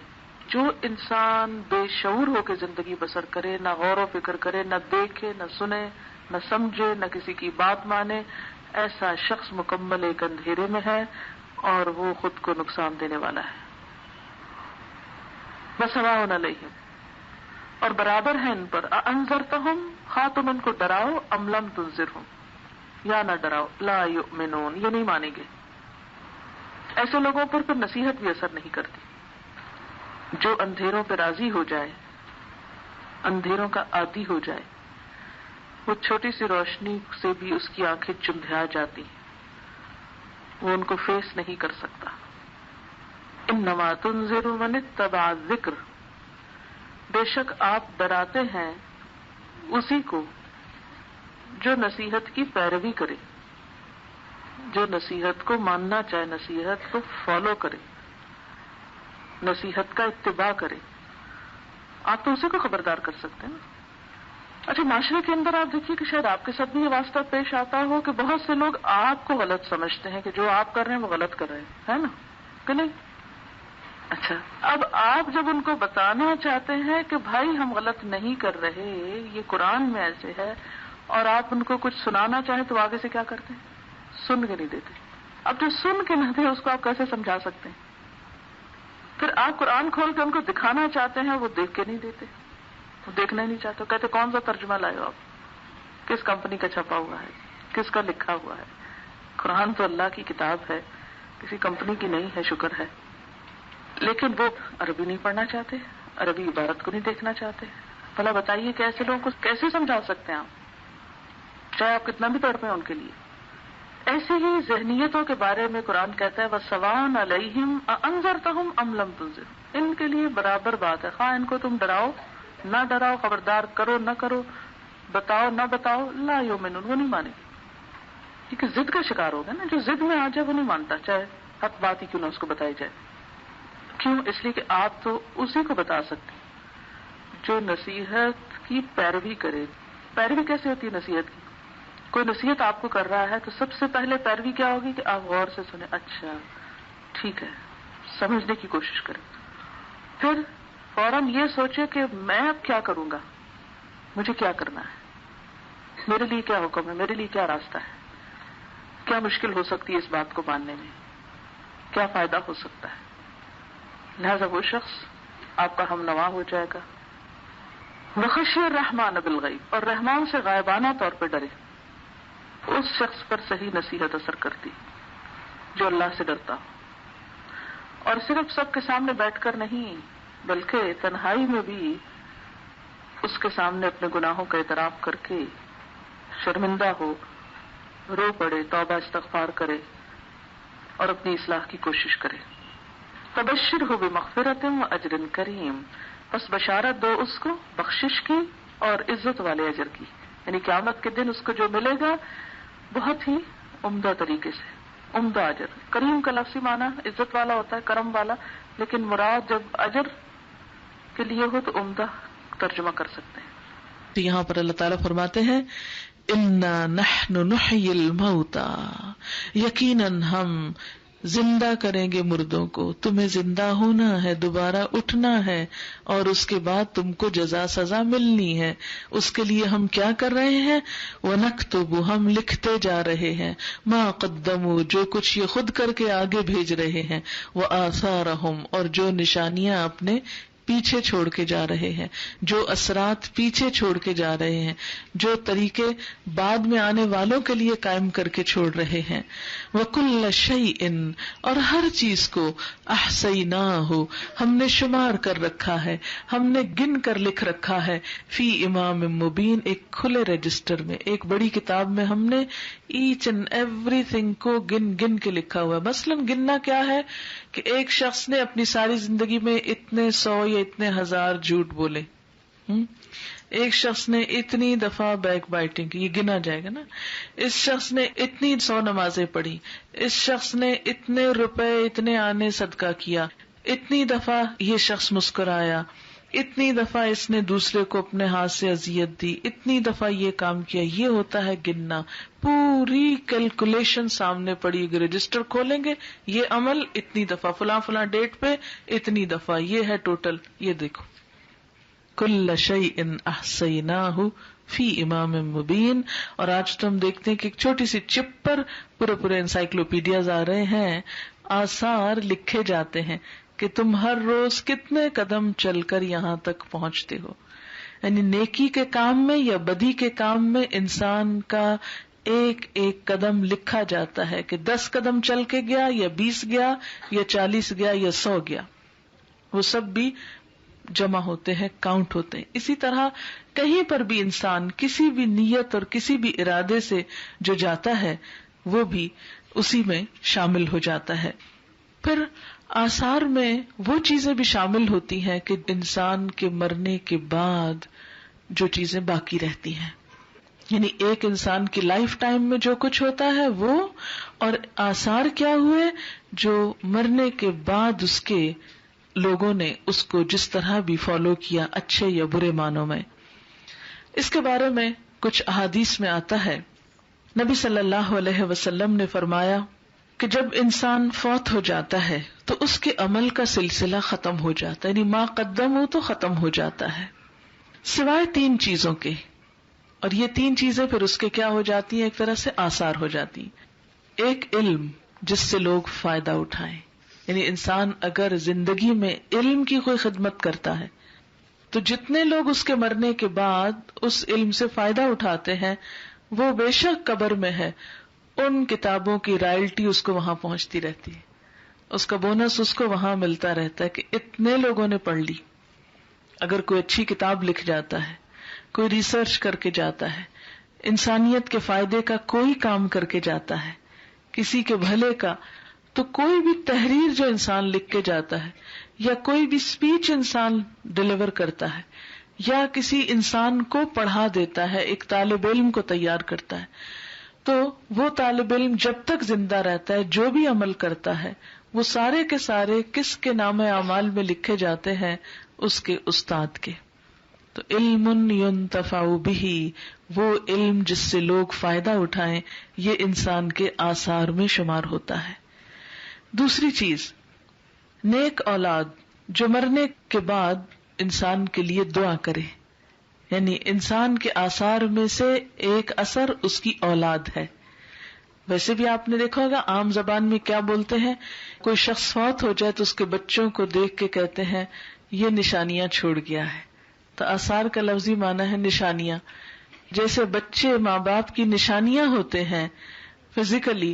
جو انسان بے شعور ہو کے زندگی بسر کرے، نہ غور و فکر کرے، نہ دیکھے، نہ سنے، نہ سمجھے، نہ کسی کی بات مانے، ایسا شخص مکمل ایک اندھیرے میں ہے اور وہ خود کو نقصان دینے والا ہے. وَسَوَاءٌ عَلَيْهِمْ، اور برابر ہے ان پر، أَأَنذَرْتَهُمْ، خواہ تم ان کو ڈراؤ، أَمْ لَمْ تُنذِرْهُمْ، یا نہ ڈراؤ، لَا يُؤْمِنُونَ، یہ نہیں مانیں گے. ایسے لوگوں پر پھر نصیحت بھی اثر نہیں کرتی. جو اندھیروں پہ راضی ہو جائے، اندھیروں کا عادی ہو جائے، وہ چھوٹی سی روشنی سے بھی اس کی آنکھیں چندھیا جاتی، وہ ان کو فیس نہیں کر سکتا. انما تنذر من اتبع الذکر، بے شک آپ ڈراتے ہیں اسی کو جو نصیحت کی پیروی کرے، جو نصیحت کو ماننا چاہے، نصیحت کو فالو کرے، نصیحت کا اتباع کرے. آپ تو اسی کو خبردار کر سکتے ہیں نا. اچھا، معاشرے کے اندر آپ دیکھیے کہ شاید آپ کے ساتھ بھی یہ واسطہ پیش آتا ہو کہ بہت سے لوگ آپ کو غلط سمجھتے ہیں کہ جو آپ کر رہے ہیں وہ غلط کر رہے ہیں، ہے نا کہ نہیں؟ اچھا، اب آپ جب ان کو بتانا چاہتے ہیں کہ بھائی ہم غلط نہیں کر رہے، یہ قرآن میں ایسے ہے، اور آپ ان کو کچھ سنانا چاہیں تو آگے سے کیا کرتے ہیں؟ سن کے نہیں دیتے. اب جو سن کے نہ دے اس کو آپ کیسے سمجھا سکتے ہیں؟ پھر آپ قرآن کھول کے ان کو دکھانا چاہتے ہیں، وہ دیکھ کے نہیں دیتے، وہ دیکھنا ہی نہیں چاہتے. کہتے کون سا ترجمہ لائے ہو آپ، کس کمپنی کا چھپا ہوا ہے، کس کا لکھا ہوا ہے؟ قرآن تو اللہ کی کتاب ہے، کسی کمپنی کی نہیں ہے، شکر ہے. لیکن وہ عربی نہیں پڑھنا چاہتے، عربی عبارت کو نہیں دیکھنا چاہتے. بھلا بتائیے کہ ایسے لوگوں کو کیسے سمجھا سکتے ہیں آپ، چاہے آپ کتنا بھی تڑپیں ان کے لیے. ایسی ہی ذہنیتوں کے بارے میں قرآن کہتا ہے وَسَوَاءٌ عَلَيْهِمْ أَأَنذَرْتَهُمْ أَمْ لَمْ تُنذِرْ، ان کے لیے برابر بات ہے، خواہ ان کو تم ڈراؤ نہ ڈراؤ، خبردار کرو نہ کرو، بتاؤ نہ بتاؤ، لا یؤمنون، وہ نہیں مانیں گے. کیونکہ ضد کا شکار ہوگا نا، جو ضد میں آ جائے وہ نہیں مانتا، چاہے حق بات ہی کیوں نہ اس کو بتائی جائے. کیوں؟ اس لیے کہ آپ تو اسی کو بتا سکتے جو نصیحت کی پیروی کرے. پیروی کیسے ہوتی ہے نصیحت کی؟ کوئی نصیحت آپ کو کر رہا ہے تو سب سے پہلے پیروی کیا ہوگی کہ آپ غور سے سنیں، اچھا ٹھیک ہے، سمجھنے کی کوشش کریں. پھر فوراً یہ سوچے کہ میں اب کیا کروں گا، مجھے کیا کرنا ہے، میرے لیے کیا حکم ہے، میرے لیے کیا راستہ ہے، کیا مشکل ہو سکتی ہے اس بات کو ماننے میں، کیا فائدہ ہو سکتا ہے. لہذا وہ شخص آپ کا ہم نوا ہو جائے گا. وَخَشِيَ الرَّحْمَنَ بِالْغَيْبِ، اور رحمان سے غائبانہ طور پہ ڈرے. اس شخص پر صحیح نصیحت اثر کرتی جو اللہ سے ڈرتا ہو، اور صرف سب کے سامنے بیٹھ کر نہیں بلکہ تنہائی میں بھی اس کے سامنے اپنے گناہوں کا اعتراف کر کے شرمندہ ہو، رو پڑے، توبہ استغفار کرے اور اپنی اصلاح کی کوشش کرے. فبشرہ بمغفرۃ واجر کریم، بس بشارت دو اس کو بخشش کی اور عزت والے اجر کی، یعنی قیامت کے دن اس کو جو ملے گا بہت ہی عمدہ طریقے سے، عمدہ اجر. کریم کا لفظی معنی عزت والا ہوتا ہے، کرم والا، لیکن مراد جب اجر کے لیے ہو تو عمدہ ترجمہ کر سکتے ہیں. تو یہاں پر اللہ تعالیٰ فرماتے ہیں انا نحن نحیی الموتى، یقیناً ہم زندہ کریں گے مردوں کو، تمہیں زندہ ہونا ہے، دوبارہ اٹھنا ہے، اور اس کے بعد تم کو جزا سزا ملنی ہے. اس کے لیے ہم کیا کر رہے ہیں؟ وَنَكْتُبُ، ہم لکھتے جا رہے ہیں، مَا قَدَّمُوا، جو کچھ یہ خود کر کے آگے بھیج رہے ہیں، وَآثَارَهُمْ، اور جو نشانیاں اپنے پیچھے چھوڑ کے جا رہے ہیں، جو اثرات پیچھے چھوڑ کے جا رہے ہیں، جو طریقے بعد میں آنے والوں کے لیے قائم کر کے چھوڑ رہے ہیں. وَكُلَّ شَيْءٍ، اور ہر چیز کو أَحْصَيْنَاهُ، ہم نے شمار کر رکھا ہے، ہم نے گن کر لکھ رکھا ہے، فی امام مبین، ایک کھلے رجسٹر میں، ایک بڑی کتاب میں ہم نے ایچ اینڈ ایوری تھنگ کو گن گن کے لکھا ہوا ہے. مثلاً گننا کیا ہے کہ ایک شخص نے اپنی ساری زندگی میں اتنے 100 یا اتنے 1000 جھوٹ بولے، ایک شخص نے اتنی دفعہ بیک بائٹنگ کی، یہ گنا جائے گا نا. اس شخص نے اتنی 100 نمازیں پڑھی، اس شخص نے اتنے روپے اتنے آنے صدقہ کیا، اتنی دفعہ یہ شخص مسکرایا، اتنی دفعہ اس نے دوسرے کو اپنے ہاتھ سے اذیت دی، اتنی دفعہ یہ کام کیا. یہ ہوتا ہے گننا. پوری کیلکولیشن سامنے پڑی، رجسٹر کھولیں گے، یہ عمل اتنی دفعہ فلاں فلاں ڈیٹ پہ اتنی دفعہ، یہ ہے ٹوٹل. یہ دیکھو، کل شیء احصیناہ فی امام مبین. اور آج تو ہم دیکھتے ہیں کہ ایک چھوٹی سی چپ پر پورے انسائکلوپیڈیاز آ رہے ہیں، آثار لکھے جاتے ہیں کہ تم ہر روز کتنے قدم چل کر یہاں تک پہنچتے ہو. یعنی نیکی کے کام میں یا بدی کے کام میں انسان کا ایک ایک قدم لکھا جاتا ہے کہ 10 قدم چل کے گیا یا 20 گیا یا 40 گیا یا 100 گیا، وہ سب بھی جمع ہوتے ہیں، کاؤنٹ ہوتے ہیں. اسی طرح کہیں پر بھی انسان کسی بھی نیت اور کسی بھی ارادے سے جو جاتا ہے وہ بھی اسی میں شامل ہو جاتا ہے. پھر آثار میں وہ چیزیں بھی شامل ہوتی ہیں کہ انسان کے مرنے کے بعد جو چیزیں باقی رہتی ہیں، یعنی ایک انسان کی لائف ٹائم میں جو کچھ ہوتا ہے وہ، اور آثار کیا ہوئے جو مرنے کے بعد اس کے لوگوں نے اس کو جس طرح بھی فالو کیا، اچھے یا برے معنوں میں. اس کے بارے میں کچھ احادیث میں آتا ہے، نبی صلی اللہ علیہ وسلم نے فرمایا کہ جب انسان فوت ہو جاتا ہے تو اس کے عمل کا سلسلہ ختم ہو جاتا ہے، یعنی ما قدم ہو تو ختم ہو جاتا ہے، سوائے 3 چیزوں کے. اور یہ 3 چیزیں پھر اس کے کیا ہو جاتی ہیں؟ ایک طرح سے آثار ہو جاتی. ایک علم جس سے لوگ فائدہ اٹھائیں، یعنی انسان اگر زندگی میں علم کی کوئی خدمت کرتا ہے تو جتنے لوگ اس کے مرنے کے بعد اس علم سے فائدہ اٹھاتے ہیں وہ بے شک قبر میں ہے، ان کتابوں کی رائلٹی اس کو وہاں پہنچتی رہتی ہے، اس کا بونس اس کو وہاں ملتا رہتا ہے کہ اتنے لوگوں نے پڑھ لی. اگر کوئی اچھی کتاب لکھ جاتا ہے، کوئی ریسرچ کر کے جاتا ہے، انسانیت کے فائدے کا کوئی کام کر کے جاتا ہے، کسی کے بھلے کا، تو کوئی بھی تحریر جو انسان لکھ کے جاتا ہے یا کوئی بھی سپیچ انسان ڈیلیور کرتا ہے یا کسی انسان کو پڑھا دیتا ہے، ایک طالب علم کو تیار کرتا ہے، تو وہ طالب علم جب تک زندہ رہتا ہے جو بھی عمل کرتا ہے وہ سارے کے سارے کس کے نام اعمال میں لکھے جاتے ہیں؟ اس کے استاد کے. تو علم ينتفع به، وہ علم جس سے لوگ فائدہ اٹھائیں، یہ انسان کے آثار میں شمار ہوتا ہے. دوسری چیز، نیک اولاد جو مرنے کے بعد انسان کے لیے دعا کرے، یعنی انسان کے آثار میں سے ایک اثر اس کی اولاد ہے. ویسے بھی آپ نے دیکھا ہوگا عام زبان میں کیا بولتے ہیں، کوئی شخص فوت ہو جائے تو اس کے بچوں کو دیکھ کے کہتے ہیں یہ نشانیاں چھوڑ گیا ہے. تو آثار کا لفظی معنی ہے نشانیاں. جیسے بچے ماں باپ کی نشانیاں ہوتے ہیں فزیکلی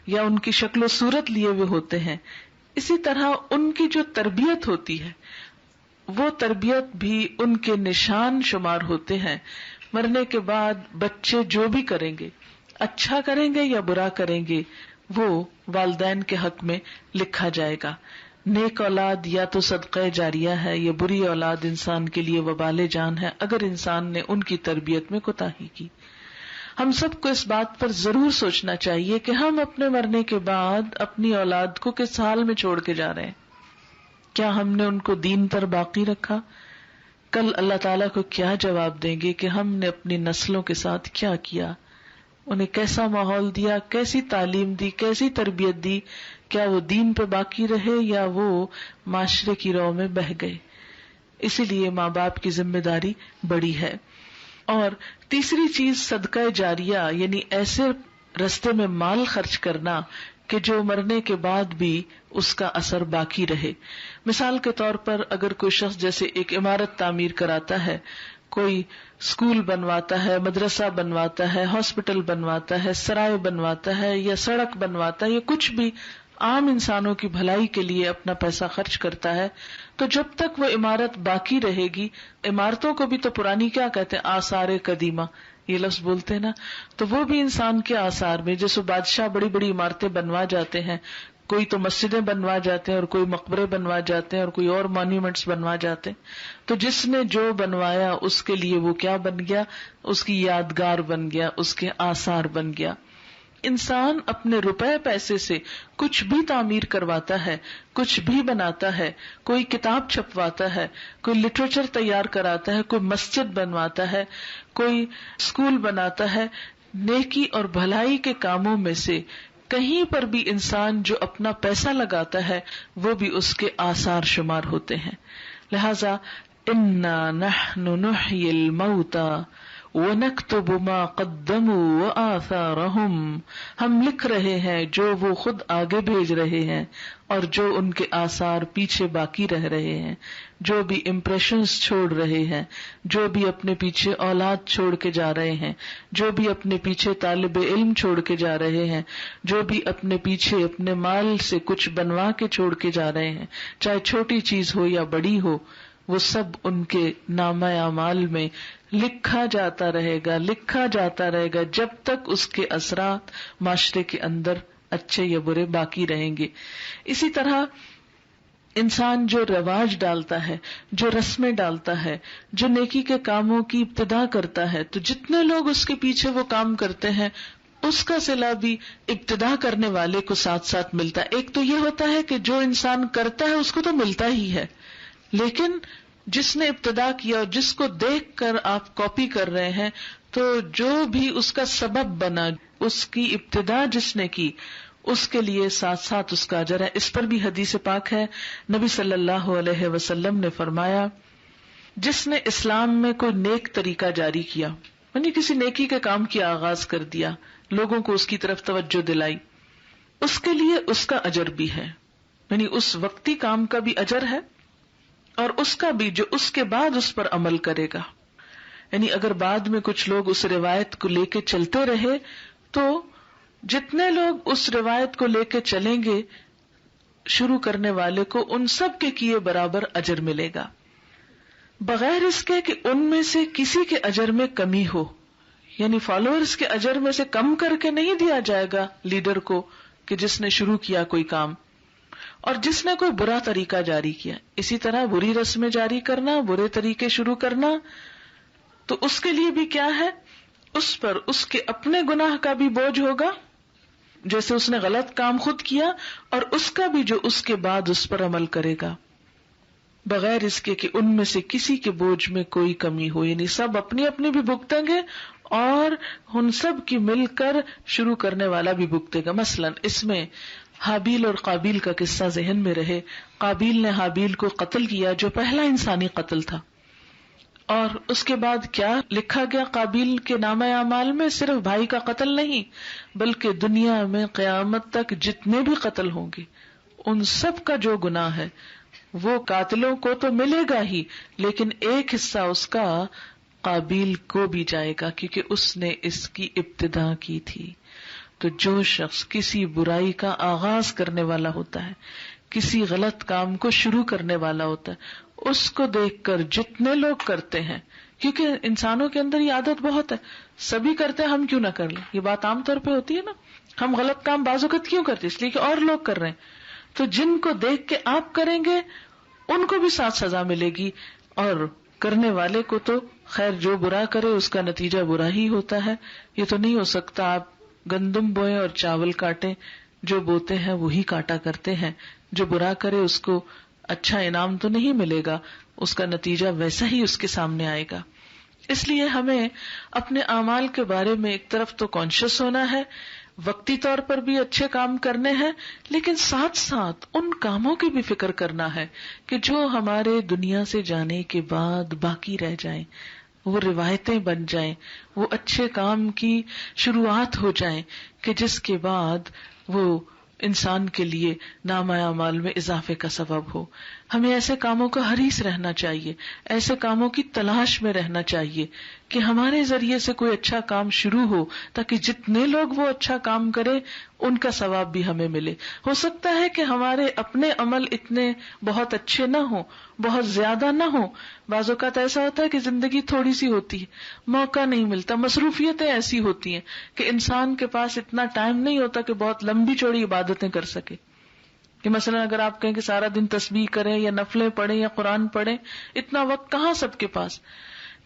یا ان کی شکل و صورت لیے ہوئے ہوتے ہیں، اسی طرح ان کی جو تربیت ہوتی ہے وہ تربیت بھی ان کے نشان شمار ہوتے ہیں. مرنے کے بعد بچے جو بھی کریں گے، اچھا کریں گے یا برا کریں گے، وہ والدین کے حق میں لکھا جائے گا. نیک اولاد یا تو صدقہ جاریہ ہے، یا بری اولاد انسان کے لیے وبال جان ہے اگر انسان نے ان کی تربیت میں کوتاہی کی. ہم سب کو اس بات پر ضرور سوچنا چاہیے کہ ہم اپنے مرنے کے بعد اپنی اولاد کو کس حال میں چھوڑ کے جا رہے ہیں. کیا ہم نے ان کو دین پر باقی رکھا؟ کل اللہ تعالیٰ کو کیا جواب دیں گے کہ ہم نے اپنی نسلوں کے ساتھ کیا کیا، انہیں کیسا ماحول دیا، کیسی تعلیم دی، کیسی تربیت دی؟ کیا وہ دین پہ باقی رہے یا وہ معاشرے کی رو میں بہہ گئے؟ اسی لیے ماں باپ کی ذمہ داری بڑی ہے. اور تیسری چیز صدقہ جاریہ، یعنی ایسے رستے میں مال خرچ کرنا کہ جو مرنے کے بعد بھی اس کا اثر باقی رہے. مثال کے طور پر اگر کوئی شخص جیسے ایک عمارت تعمیر کراتا ہے، کوئی اسکول بنواتا ہے، مدرسہ بنواتا ہے، ہاسپٹل بنواتا ہے، سرائے بنواتا ہے یا سڑک بنواتا ہے یا کچھ بھی عام انسانوں کی بھلائی کے لیے اپنا پیسہ خرچ کرتا ہے، تو جب تک وہ عمارت باقی رہے گی، عمارتوں کو بھی تو پرانی کیا کہتے ہیں، آثار قدیمہ یہ لفظ بولتے ہیں نا، تو وہ بھی انسان کے آثار میں، جیسے بادشاہ بڑی بڑی عمارتیں بنوا جاتے ہیں، کوئی تو مسجدیں بنوا جاتے ہیں اور کوئی مقبرے بنوا جاتے ہیں اور کوئی اور مانیومنٹس بنوا جاتے ہیں، تو جس نے جو بنوایا اس کے لیے وہ کیا بن گیا، اس کی یادگار بن گیا، اس کے آثار بن گیا. انسان اپنے روپے پیسے سے کچھ بھی تعمیر کرواتا ہے، کچھ بھی بناتا ہے، کوئی کتاب چھپواتا ہے، کوئی لٹریچر تیار کراتا ہے، کوئی مسجد بنواتا ہے، کوئی اسکول بناتا ہے، نیکی اور بھلائی کے کاموں میں سے کہیں پر بھی انسان جو اپنا پیسہ لگاتا ہے وہ بھی اس کے آثار شمار ہوتے ہیں. لہذا انا نحن نحیی الموتى وَنَكْتُبُ مَا قَدَّمُوا وَآثَارَهُمْ، ہم لکھ رہے ہیں جو وہ خود آگے بھیج رہے ہیں اور جو ان کے آثار پیچھے باقی رہ رہے ہیں، جو بھی امپریشنز چھوڑ رہے ہیں، جو بھی اپنے پیچھے اولاد چھوڑ کے جا رہے ہیں، جو بھی اپنے پیچھے طالب علم چھوڑ کے جا رہے ہیں، جو بھی اپنے پیچھے اپنے مال سے کچھ بنوا کے چھوڑ کے جا رہے ہیں، چاہے چھوٹی چیز ہو یا بڑی ہو، وہ سب ان کے نامہ اعمال میں لکھا جاتا رہے گا، لکھا جاتا رہے گا جب تک اس کے اثرات معاشرے کے اندر اچھے یا برے باقی رہیں گے. اسی طرح انسان جو رواج ڈالتا ہے، جو رسمیں ڈالتا ہے، جو نیکی کے کاموں کی ابتدا کرتا ہے، تو جتنے لوگ اس کے پیچھے وہ کام کرتے ہیں اس کا صلہ بھی ابتدا کرنے والے کو ساتھ ساتھ ملتا ہے. ایک تو یہ ہوتا ہے کہ جو انسان کرتا ہے اس کو تو ملتا ہی ہے، لیکن جس نے ابتدا کیا اور جس کو دیکھ کر آپ کاپی کر رہے ہیں، تو جو بھی اس کا سبب بنا، اس کی ابتدا جس نے کی، اس کے لیے ساتھ ساتھ اس کا اجر ہے. اس پر بھی حدیث پاک ہے، نبی صلی اللہ علیہ وسلم نے فرمایا، جس نے اسلام میں کوئی نیک طریقہ جاری کیا، یعنی کسی نیکی کے کام کی آغاز کر دیا، لوگوں کو اس کی طرف توجہ دلائی، اس کے لیے اس کا اجر بھی ہے، یعنی اس وقتی کام کا بھی اجر ہے اور اس کا بھی جو اس کے بعد اس پر عمل کرے گا. یعنی اگر بعد میں کچھ لوگ اس روایت کو لے کے چلتے رہے تو جتنے لوگ اس روایت کو لے کے چلیں گے شروع کرنے والے کو ان سب کے کیے برابر اجر ملے گا، بغیر اس کے کہ ان میں سے کسی کے اجر میں کمی ہو. یعنی فالوورز کے اجر میں سے کم کر کے نہیں دیا جائے گا لیڈر کو کہ جس نے شروع کیا کوئی کام، اور جس نے کوئی برا طریقہ جاری کیا. اسی طرح بری رسمیں جاری کرنا، برے طریقے شروع کرنا، تو اس کے لیے بھی کیا ہے، اس پر اس کے اپنے گناہ کا بھی بوجھ ہوگا، جیسے اس نے غلط کام خود کیا، اور اس کا بھی جو اس کے بعد اس پر عمل کرے گا، بغیر اس کے کہ ان میں سے کسی کے بوجھ میں کوئی کمی ہو. یعنی سب اپنی اپنی بھی بھگتیں گے اور ان سب کی مل کر شروع کرنے والا بھی بھگتے گا. مثلا اس میں حابیل اور قابیل کا قصہ ذہن میں رہے. قابیل نے حابیل کو قتل کیا جو پہلا انسانی قتل تھا، اور اس کے بعد کیا لکھا گیا قابیل کے نامہ اعمال میں؟ صرف بھائی کا قتل نہیں، بلکہ دنیا میں قیامت تک جتنے بھی قتل ہوں گے ان سب کا جو گناہ ہے وہ قاتلوں کو تو ملے گا ہی، لیکن ایک حصہ اس کا قابیل کو بھی جائے گا، کیونکہ اس نے اس کی ابتدا کی تھی. تو جو شخص کسی برائی کا آغاز کرنے والا ہوتا ہے، کسی غلط کام کو شروع کرنے والا ہوتا ہے، اس کو دیکھ کر جتنے لوگ کرتے ہیں، کیونکہ انسانوں کے اندر یہ عادت بہت ہے، سبھی کرتے ہیں ہم کیوں نہ کر لیں، یہ بات عام طور پہ ہوتی ہے نا. ہم غلط کام بعض اوقات کیوں کرتے؟ اس لیے کہ اور لوگ کر رہے ہیں. تو جن کو دیکھ کے آپ کریں گے ان کو بھی ساتھ سزا ملے گی، اور کرنے والے کو تو خیر جو برا کرے اس کا نتیجہ برا ہی ہوتا ہے. یہ تو نہیں ہو سکتا آپ گندم بوئیں اور چاول کاٹیں، جو بوتے ہیں وہی کاٹا کرتے ہیں. جو برا کرے اس کو اچھا انعام تو نہیں ملے گا، اس کا نتیجہ ویسا ہی اس کے سامنے آئے گا. اس لیے ہمیں اپنے اعمال کے بارے میں ایک طرف تو کانشیس ہونا ہے، وقتی طور پر بھی اچھے کام کرنے ہیں، لیکن ساتھ ساتھ ان کاموں کی بھی فکر کرنا ہے کہ جو ہمارے دنیا سے جانے کے بعد باقی رہ جائیں، وہ روایتیں بن جائیں، وہ اچھے کام کی شروعات ہو جائیں کہ جس کے بعد وہ انسان کے لیے نامہ اعمال میں اضافے کا سبب ہو. ہمیں ایسے کاموں کا حریص رہنا چاہیے، ایسے کاموں کی تلاش میں رہنا چاہیے کہ ہمارے ذریعے سے کوئی اچھا کام شروع ہو، تاکہ جتنے لوگ وہ اچھا کام کرے ان کا ثواب بھی ہمیں ملے. ہو سکتا ہے کہ ہمارے اپنے عمل اتنے بہت اچھے نہ ہوں، بہت زیادہ نہ ہوں. بعض اوقات ایسا ہوتا ہے کہ زندگی تھوڑی سی ہوتی ہے، موقع نہیں ملتا، مصروفیتیں ایسی ہوتی ہیں کہ انسان کے پاس اتنا ٹائم نہیں ہوتا کہ بہت لمبی چوڑی عبادتیں کر سکے. کہ مثلا اگر آپ کہیں کہ سارا دن تسبیح کریں یا نفلیں پڑھیں یا قرآن پڑھیں، اتنا وقت کہاں سب کے پاس.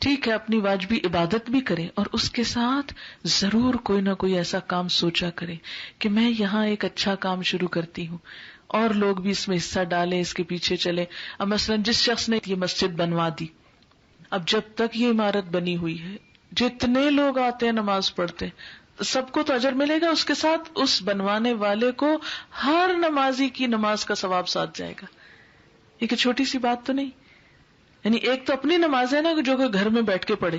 ٹھیک ہے، اپنی واجبی عبادت بھی کریں اور اس کے ساتھ ضرور کوئی نہ کوئی ایسا کام سوچا کریں کہ میں یہاں ایک اچھا کام شروع کرتی ہوں اور لوگ بھی اس میں حصہ ڈالیں، اس کے پیچھے چلیں. اب مثلا جس شخص نے یہ مسجد بنوا دی، اب جب تک یہ عمارت بنی ہوئی ہے، جتنے لوگ آتے ہیں نماز پڑھتے ہیں، سب کو تو اجر ملے گا، اس کے ساتھ اس بنوانے والے کو ہر نمازی کی نماز کا ثواب ساتھ جائے گا. یہ کہ چھوٹی سی بات تو نہیں. یعنی ایک تو اپنی نماز ہے نا جو کہ گھر میں بیٹھ کے پڑھے.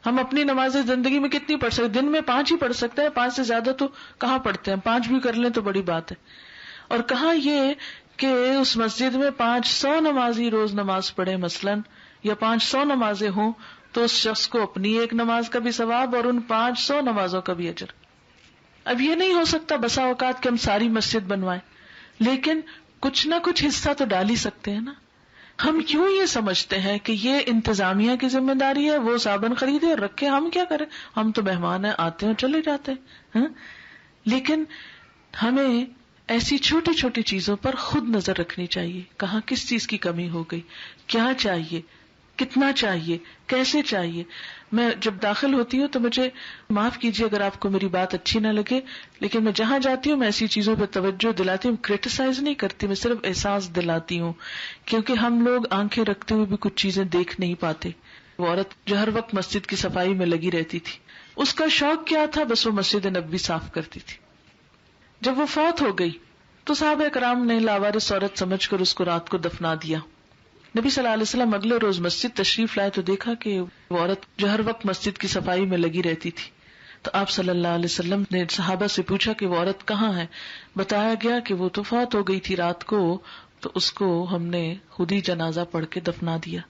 ہم اپنی نمازیں زندگی میں کتنی پڑھ سکتے؟ دن میں 5 ہی پڑھ سکتے ہیں، 5 سے زیادہ تو کہاں پڑھتے ہیں. 5 بھی کر لیں تو بڑی بات ہے. اور کہاں یہ کہ اس مسجد میں 500 نمازی روز نماز پڑھے مثلاً، یا 500 نمازیں ہوں تو اس شخص کو اپنی ایک نماز کا بھی ثواب اور ان 500 نمازوں کا بھی اجر. اب یہ نہیں ہو سکتا بسا اوقات کہ ہم ساری مسجد بنوائیں، لیکن کچھ نہ کچھ حصہ تو ڈال ہی سکتے ہیں نا. ہم کیوں یہ سمجھتے ہیں کہ یہ انتظامیہ کی ذمہ داری ہے، وہ صابن خریدے اور رکھے، ہم کیا کریں، ہم تو مہمان ہیں، آتے ہیں چلے جاتے ہیں. لیکن ہمیں ایسی چھوٹی چھوٹی چیزوں پر خود نظر رکھنی چاہیے. کہاں کس چیز کی کمی ہو گئی، کیا چاہیے، کتنا چاہیے، کیسے چاہیے. میں جب داخل ہوتی ہوں تو مجھے معاف کیجیے اگر آپ کو میری بات اچھی نہ لگے، لیکن میں جہاں جاتی ہوں میں ایسی چیزوں پہ توجہ دلاتی ہوں. کرٹیسائز نہیں کرتی، میں صرف احساس دلاتی ہوں، کیونکہ ہم لوگ آنکھیں رکھتے ہوئے بھی کچھ چیزیں دیکھ نہیں پاتے. وہ عورت جو ہر وقت مسجد کی صفائی میں لگی رہتی تھی، اس کا شوق کیا تھا؟ بس وہ مسجد نبوی صاف کرتی تھی. جب وہ فوت ہو گئی تو صحابہ کرام نے لاوارث عورت سمجھ کر اس کو رات کو دفنا دیا. نبی صلی اللہ علیہ وسلم اگلے روز مسجد تشریف لائے تو دیکھا کہ وہ عورت جو ہر وقت مسجد کی صفائی میں لگی رہتی تھی. تو آپ صلی اللہ علیہ وسلم نے صحابہ سے پوچھا کہ وہ عورت کہاں ہے. بتایا گیا کہ وہ تو فوت ہو گئی تھی رات کو، تو اس کو ہم نے خود ہی جنازہ پڑھ کے دفنا دیا.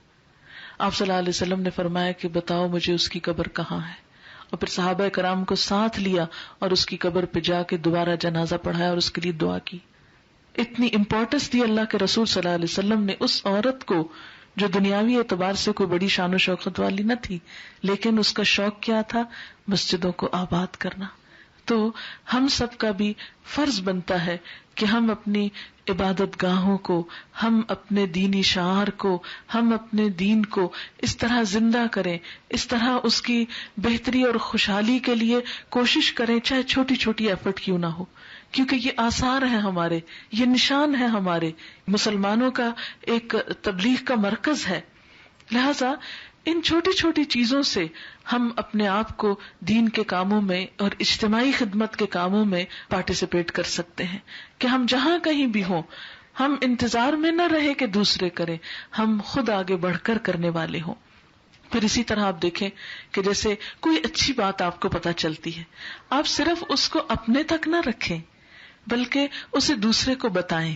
آپ صلی اللہ علیہ وسلم نے فرمایا کہ بتاؤ مجھے اس کی قبر کہاں ہے، اور پھر صحابہ کرام کو ساتھ لیا اور اس کی قبر پہ جا کے دوبارہ جنازہ پڑھایا اور اس کے لیے دعا کی. اتنی امپورٹنس دی اللہ کے رسول صلی اللہ علیہ وسلم نے اس عورت کو جو دنیاوی اعتبار سے کوئی بڑی شان و شوکت والی نہ تھی، لیکن اس کا شوق کیا تھا؟ مسجدوں کو آباد کرنا. تو ہم سب کا بھی فرض بنتا ہے کہ ہم اپنی عبادت گاہوں کو، ہم اپنے دینی شعار کو، ہم اپنے دین کو اس طرح زندہ کریں، اس طرح اس کی بہتری اور خوشحالی کے لیے کوشش کریں، چاہے چھوٹی چھوٹی ایفرٹ کیوں نہ ہو. کیونکہ یہ آثار ہیں ہمارے، یہ نشان ہے ہمارے مسلمانوں کا ایک تبلیغ کا مرکز ہے. لہذا ان چھوٹی چھوٹی چیزوں سے ہم اپنے آپ کو دین کے کاموں میں اور اجتماعی خدمت کے کاموں میں پارٹیسپیٹ کر سکتے ہیں کہ ہم جہاں کہیں بھی ہوں، ہم انتظار میں نہ رہے کہ دوسرے کریں، ہم خود آگے بڑھ کر کرنے والے ہوں. پھر اسی طرح آپ دیکھیں کہ جیسے کوئی اچھی بات آپ کو پتہ چلتی ہے، آپ صرف اس کو اپنے تک نہ رکھیں بلکہ اسے دوسرے کو بتائیں.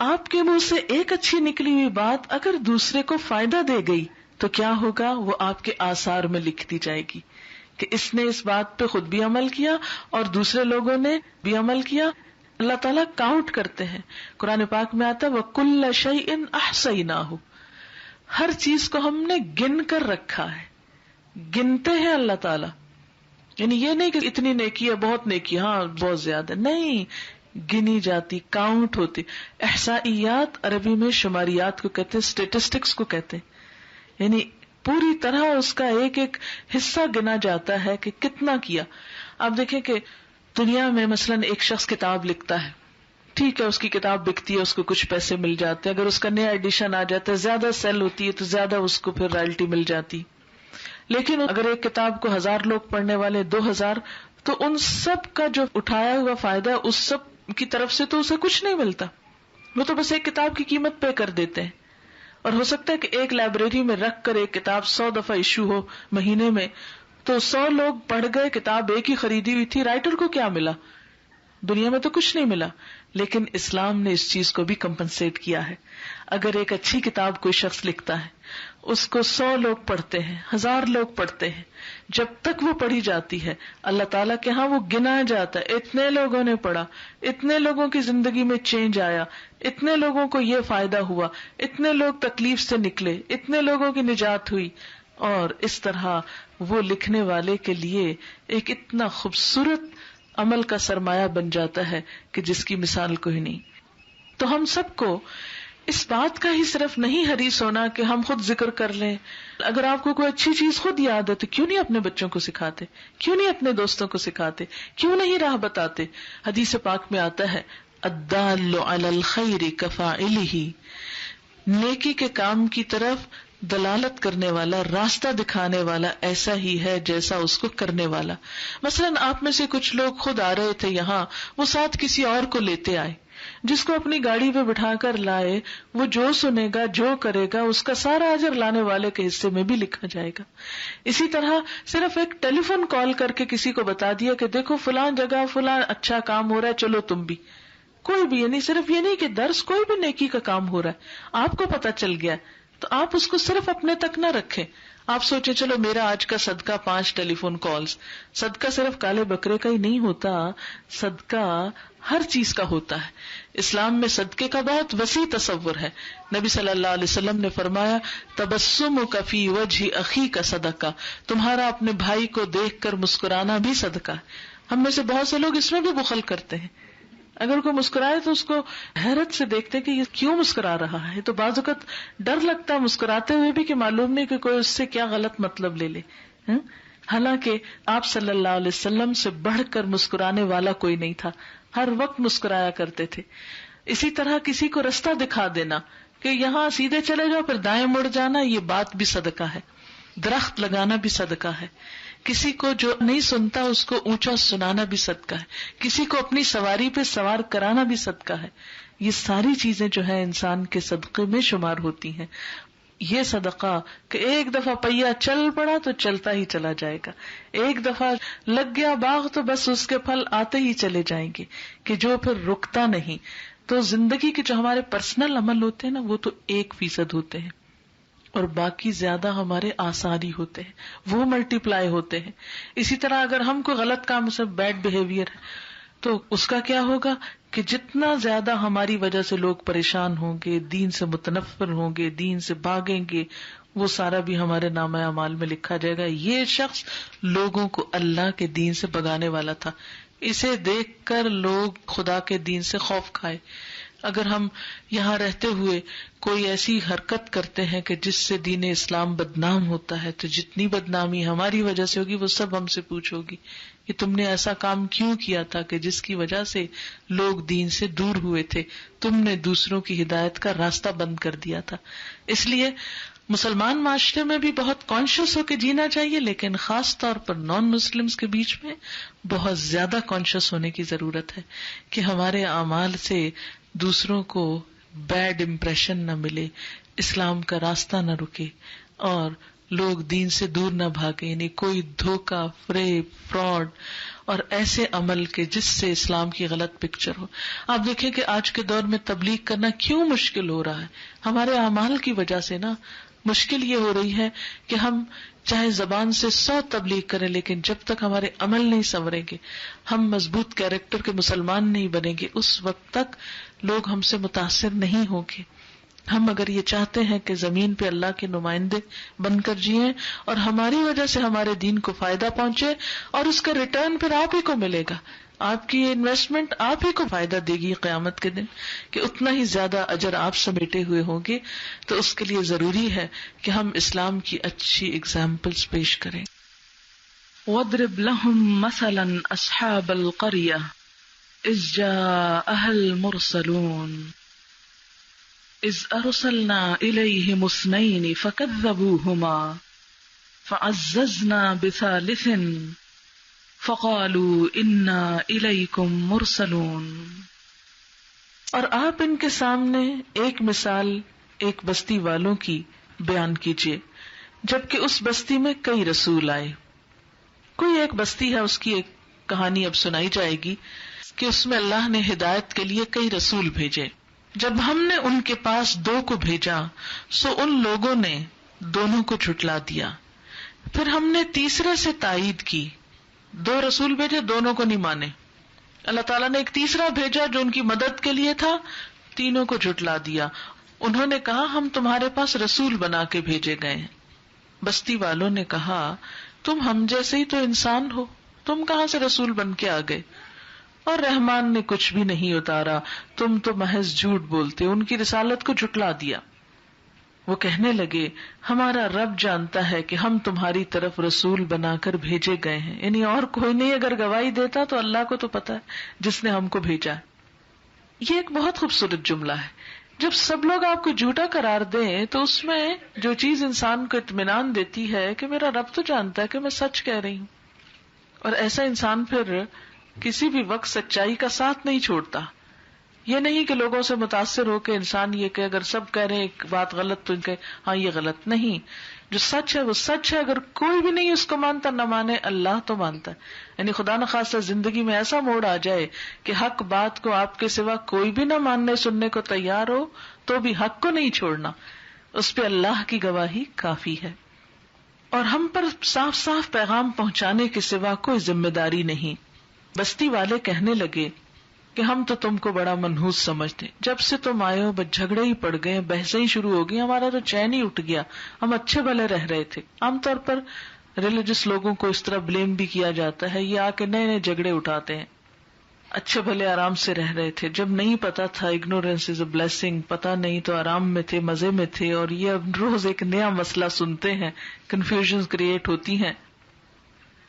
آپ کے منہ سے ایک اچھی نکلی ہوئی بات اگر دوسرے کو فائدہ دے گئی تو کیا ہوگا؟ وہ آپ کے آثار میں لکھ دی جائے گی کہ اس نے اس بات پہ خود بھی عمل کیا اور دوسرے لوگوں نے بھی عمل کیا. اللہ تعالیٰ کاؤنٹ کرتے ہیں، قرآن پاک میں آتا ہے وَكُلَّ شَيْءٍ أَحْصَيْنَاهُ، ہر چیز کو ہم نے گن کر رکھا ہے. گنتے ہیں اللہ تعالیٰ، یعنی یہ نہیں کہ اتنی نیکی ہے، بہت نیکی، ہاں بہت زیادہ نہیں، گنی جاتی، کاؤنٹ ہوتی. احصائیات عربی میں شماریات کو کہتے ہیں، اسٹیٹسٹکس کو کہتے ہیں، یعنی پوری طرح اس کا ایک ایک حصہ گنا جاتا ہے کہ کتنا کیا. آپ دیکھیں کہ دنیا میں مثلا ایک شخص کتاب لکھتا ہے، ٹھیک ہے، اس کی کتاب بکتی ہے، اس کو کچھ پیسے مل جاتے ہیں، اگر اس کا نیا ایڈیشن آ جاتا ہے، زیادہ سیل ہوتی ہے تو زیادہ اس کو پھر رائلٹی مل جاتی. لیکن اگر ایک کتاب کو 1000 لوگ پڑھنے والے 2000، تو ان سب کا جو اٹھایا ہوا فائدہ اس سب کی طرف سے تو اسے کچھ نہیں ملتا، وہ تو بس ایک کتاب کی قیمت پے کر دیتے ہیں. اور ہو سکتا ہے کہ ایک لائبریری میں رکھ کر ایک کتاب 100 دفعہ ایشو ہو مہینے میں، تو 100 لوگ پڑھ گئے، کتاب ایک ہی خریدی ہوئی تھی، رائٹر کو کیا ملا؟ دنیا میں تو کچھ نہیں ملا، لیکن اسلام نے اس چیز کو بھی کمپنسیٹ کیا ہے. اگر ایک اچھی کتاب کوئی شخص لکھتا ہے، اس کو 100 لوگ پڑھتے ہیں، 1000 لوگ پڑھتے ہیں، جب تک وہ پڑھی جاتی ہے اللہ تعالیٰ کے ہاں وہ گنا جاتا ہے، اتنے لوگوں نے پڑھا، اتنے لوگوں کی زندگی میں چینج آیا، اتنے لوگوں کو یہ فائدہ ہوا، اتنے لوگ تکلیف سے نکلے، اتنے لوگوں کی نجات ہوئی. اور اس طرح وہ لکھنے والے کے لیے ایک اتنا خوبصورت عمل کا سرمایہ بن جاتا ہے کہ جس کی مثال کوئی نہیں. تو ہم سب کو اس بات کا ہی صرف نہیں حریص ہونا کہ ہم خود ذکر کر لیں. اگر آپ کو کوئی اچھی چیز خود یاد ہے تو کیوں نہیں اپنے بچوں کو سکھاتے، کیوں نہیں اپنے دوستوں کو سکھاتے، کیوں نہیں راہ بتاتے. حدیث پاک میں آتا ہے الدال علی الخیر کفاعلہ، نیکی کے کام کی طرف دلالت کرنے والا، راستہ دکھانے والا ایسا ہی ہے جیسا اس کو کرنے والا. مثلاً آپ میں سے کچھ لوگ خود آ رہے تھے یہاں، وہ ساتھ کسی اور کو لیتے آئے، جس کو اپنی گاڑی پہ بٹھا کر لائے، وہ جو سنے گا جو کرے گا اس کا سارا اجر لانے والے کے حصے میں بھی لکھا جائے گا. اسی طرح صرف ایک ٹیلی فون کال کر کے کسی کو بتا دیا کہ دیکھو فلاں جگہ فلاں اچھا کام ہو رہا ہے، چلو تم بھی. کوئی بھی، یعنی صرف یہ نہیں کہ درس، کوئی بھی نیکی کا کام ہو رہا ہے آپ کو پتا چل گیا، تو آپ اس کو صرف اپنے تک نہ رکھیں. آپ سوچیں چلو میرا آج کا صدقہ 5 ٹیلی فون کالز. صدقہ صرف کالے بکرے کا ہی نہیں ہوتا، صدقہ ہر چیز کا ہوتا ہے. اسلام میں صدقے کا بہت وسیع تصور ہے. نبی صلی اللہ علیہ وسلم نے فرمایا تبسمک فی وجہ اخیک صدقہ، تمہارا اپنے بھائی کو دیکھ کر مسکرانا بھی صدقہ ہے. ہم میں سے بہت سے لوگ اس میں بھی بخل کرتے ہیں. اگر کوئی مسکرائے تو اس کو حیرت سے دیکھتے کہ یہ کیوں مسکرا رہا ہے. تو بعض اوقات ڈر لگتا ہے مسکراتے ہوئے بھی کہ معلوم نہیں کہ کوئی اس سے کیا غلط مطلب لے لے. حالانکہ آپ صلی اللہ علیہ وسلم سے بڑھ کر مسکرانے والا کوئی نہیں تھا، ہر وقت مسکرایا کرتے تھے. اسی طرح کسی کو رستہ دکھا دینا کہ یہاں سیدھے چلے جاؤ پھر دائیں مڑ جانا، یہ بات بھی صدقہ ہے. درخت لگانا بھی صدقہ ہے. کسی کو جو نہیں سنتا اس کو اونچا سنانا بھی صدقہ ہے. کسی کو اپنی سواری پہ سوار کرانا بھی صدقہ ہے. یہ ساری چیزیں جو ہے انسان کے صدقے میں شمار ہوتی ہیں. یہ صدقہ کہ ایک دفعہ پہیا چل پڑا تو چلتا ہی چلا جائے گا، ایک دفعہ لگ گیا باغ تو بس اس کے پھل آتے ہی چلے جائیں گے، کہ جو پھر رکتا نہیں. تو زندگی کے جو ہمارے پرسنل عمل ہوتے ہیں نا وہ تو 1% ہوتے ہیں، اور باقی زیادہ ہمارے آثاری ہوتے ہیں، وہ ملٹی پلائی ہوتے ہیں. اسی طرح اگر ہم کوئی غلط کام سے بیڈ بہیویئر ہے تو اس کا کیا ہوگا کہ جتنا زیادہ ہماری وجہ سے لوگ پریشان ہوں گے، دین سے متنفر ہوں گے، دین سے بھاگیں گے، وہ سارا بھی ہمارے نامہ اعمال میں لکھا جائے گا. یہ شخص لوگوں کو اللہ کے دین سے بھگانے والا تھا. اسے دیکھ کر لوگ خدا کے دین سے خوف کھائے. اگر ہم یہاں رہتے ہوئے کوئی ایسی حرکت کرتے ہیں کہ جس سے دین اسلام بدنام ہوتا ہے تو جتنی بدنامی ہماری وجہ سے ہوگی وہ سب ہم سے پوچھو گی کہ تم نے ایسا کام کیوں کیا تھا کہ جس کی وجہ سے لوگ دین سے دور ہوئے تھے، تم نے دوسروں کی ہدایت کا راستہ بند کر دیا تھا. اس لیے مسلمان معاشرے میں بھی بہت کانشیس ہو کے جینا چاہیے، لیکن خاص طور پر نان مسلمز کے بیچ میں بہت زیادہ کانشیس ہونے کی ضرورت ہے کہ ہمارے اعمال سے دوسروں کو بیڈ امپریشن نہ ملے، اسلام کا راستہ نہ رکے اور لوگ دین سے دور نہ بھاگے. یعنی کوئی دھوکہ، فریب، فراڈ اور ایسے عمل کے جس سے اسلام کی غلط پکچر ہو. آپ دیکھیں کہ آج کے دور میں تبلیغ کرنا کیوں مشکل ہو رہا ہے، ہمارے اعمال کی وجہ سے نا. مشکل یہ ہو رہی ہے کہ ہم چاہے زبان سے 100 تبلیغ کریں، لیکن جب تک ہمارے عمل نہیں سنوریں گے، ہم مضبوط کیریکٹر کے مسلمان نہیں بنیں گے، اس وقت تک لوگ ہم سے متاثر نہیں ہوں گے. ہم اگر یہ چاہتے ہیں کہ زمین پہ اللہ کے نمائندے بن کر جیئیں اور ہماری وجہ سے ہمارے دین کو فائدہ پہنچے اور اس کا ریٹرن پھر آپ ہی کو ملے گا، آپ کی انویسٹمنٹ آپ ہی کو فائدہ دے گی قیامت کے دن، کہ اتنا ہی زیادہ اجر آپ سمیٹے ہوئے ہوں گے. تو اس کے لیے ضروری ہے کہ ہم اسلام کی اچھی اگزامپلز پیش کریں. وَاضْرِبْ لَهُمْ مَثَلًا أَصْحَابَ الْقَرْيَةِ إِذْ جَاءَهَا الْمُرْسَلُونَ إِذْ أَرْسَلْنَا إِلَيْهِمُ اثْنَيْنِ فَكَذَّبُوهُمَا فَعَزَّزْنَا بِثَالِثٍ فَقَالُوا إِنَّا إِلَيْكُمْ مُرْسَلُونَ. اور آپ ان کے سامنے ایک مثال ایک بستی والوں کی بیان کیجیے جبکہ اس بستی میں کئی رسول آئے. کوئی ایک بستی ہے، اس کی ایک کہانی اب سنائی جائے گی. کہ اس میں اللہ نے ہدایت کے لیے کئی رسول بھیجے. جب ہم نے ان کے پاس 2 کو بھیجا سو ان لوگوں نے دونوں کو جھٹلا دیا. پھر ہم نے تیسرے سے تائید کی. 2 رسول بھیجے، دونوں کو نہیں مانے. اللہ تعالیٰ نے ایک تیسرا بھیجا جو ان کی مدد کے لیے تھا، تینوں کو جھٹلا دیا. انہوں نے کہا ہم تمہارے پاس رسول بنا کے بھیجے گئے ہیں. بستی والوں نے کہا تم ہم جیسے ہی تو انسان ہو، تم کہاں سے رسول بن کے آ گئے؟ اور رحمان نے کچھ بھی نہیں اتارا، تم تو محض جھوٹ بولتے. ان کی رسالت کو جھٹلا دیا. وہ کہنے لگے ہمارا رب جانتا ہے کہ ہم تمہاری طرف رسول بنا کر بھیجے گئے ہیں. یعنی اور کوئی نہیں اگر گواہی دیتا تو اللہ کو تو پتا ہے جس نے ہم کو بھیجا. یہ ایک بہت خوبصورت جملہ ہے. جب سب لوگ آپ کو جھوٹا قرار دیں تو اس میں جو چیز انسان کو اطمینان دیتی ہے کہ میرا رب تو جانتا ہے کہ میں سچ کہہ رہی ہوں. اور ایسا انسان پھر کسی بھی وقت سچائی کا ساتھ نہیں چھوڑتا. یہ نہیں کہ لوگوں سے متاثر ہو کے انسان یہ کہ اگر سب کہہ رہے ہیں ایک بات غلط تو ان کے ہاں یہ غلط نہیں. جو سچ ہے وہ سچ ہے، اگر کوئی بھی نہیں اس کو مانتا نہ مانے، اللہ تو مانتا ہے. یعنی خدا نخواستہ زندگی میں ایسا موڑ آ جائے کہ حق بات کو آپ کے سوا کوئی بھی نہ ماننے سننے کو تیار ہو تو بھی حق کو نہیں چھوڑنا، اس پہ اللہ کی گواہی کافی ہے. اور ہم پر صاف صاف پیغام پہنچانے کے سوا کوئی ذمہ داری نہیں. بستی والے کہنے لگے کہ ہم تو تم کو بڑا منحوس سمجھتے، جب سے تم آئے ہو بس جھگڑے ہی پڑ گئے، بحثیں ہی شروع ہو گئی، ہمارا تو چین ہی اٹھ گیا. ہم اچھے بھلے رہ رہے تھے. عام طور پر ریلیجس لوگوں کو اس طرح بلیم بھی کیا جاتا ہے، یہ آ کے نئے نئے جھگڑے اٹھاتے ہیں. اچھے بھلے آرام سے رہ رہے تھے، جب نہیں پتا تھا اگنورینس از اے بلیسنگ، پتا نہیں تو آرام میں تھے، مزے میں تھے، اور یہ اب روز ایک نیا مسئلہ سنتے ہیں، کنفیوژن کریٹ ہوتی ہیں.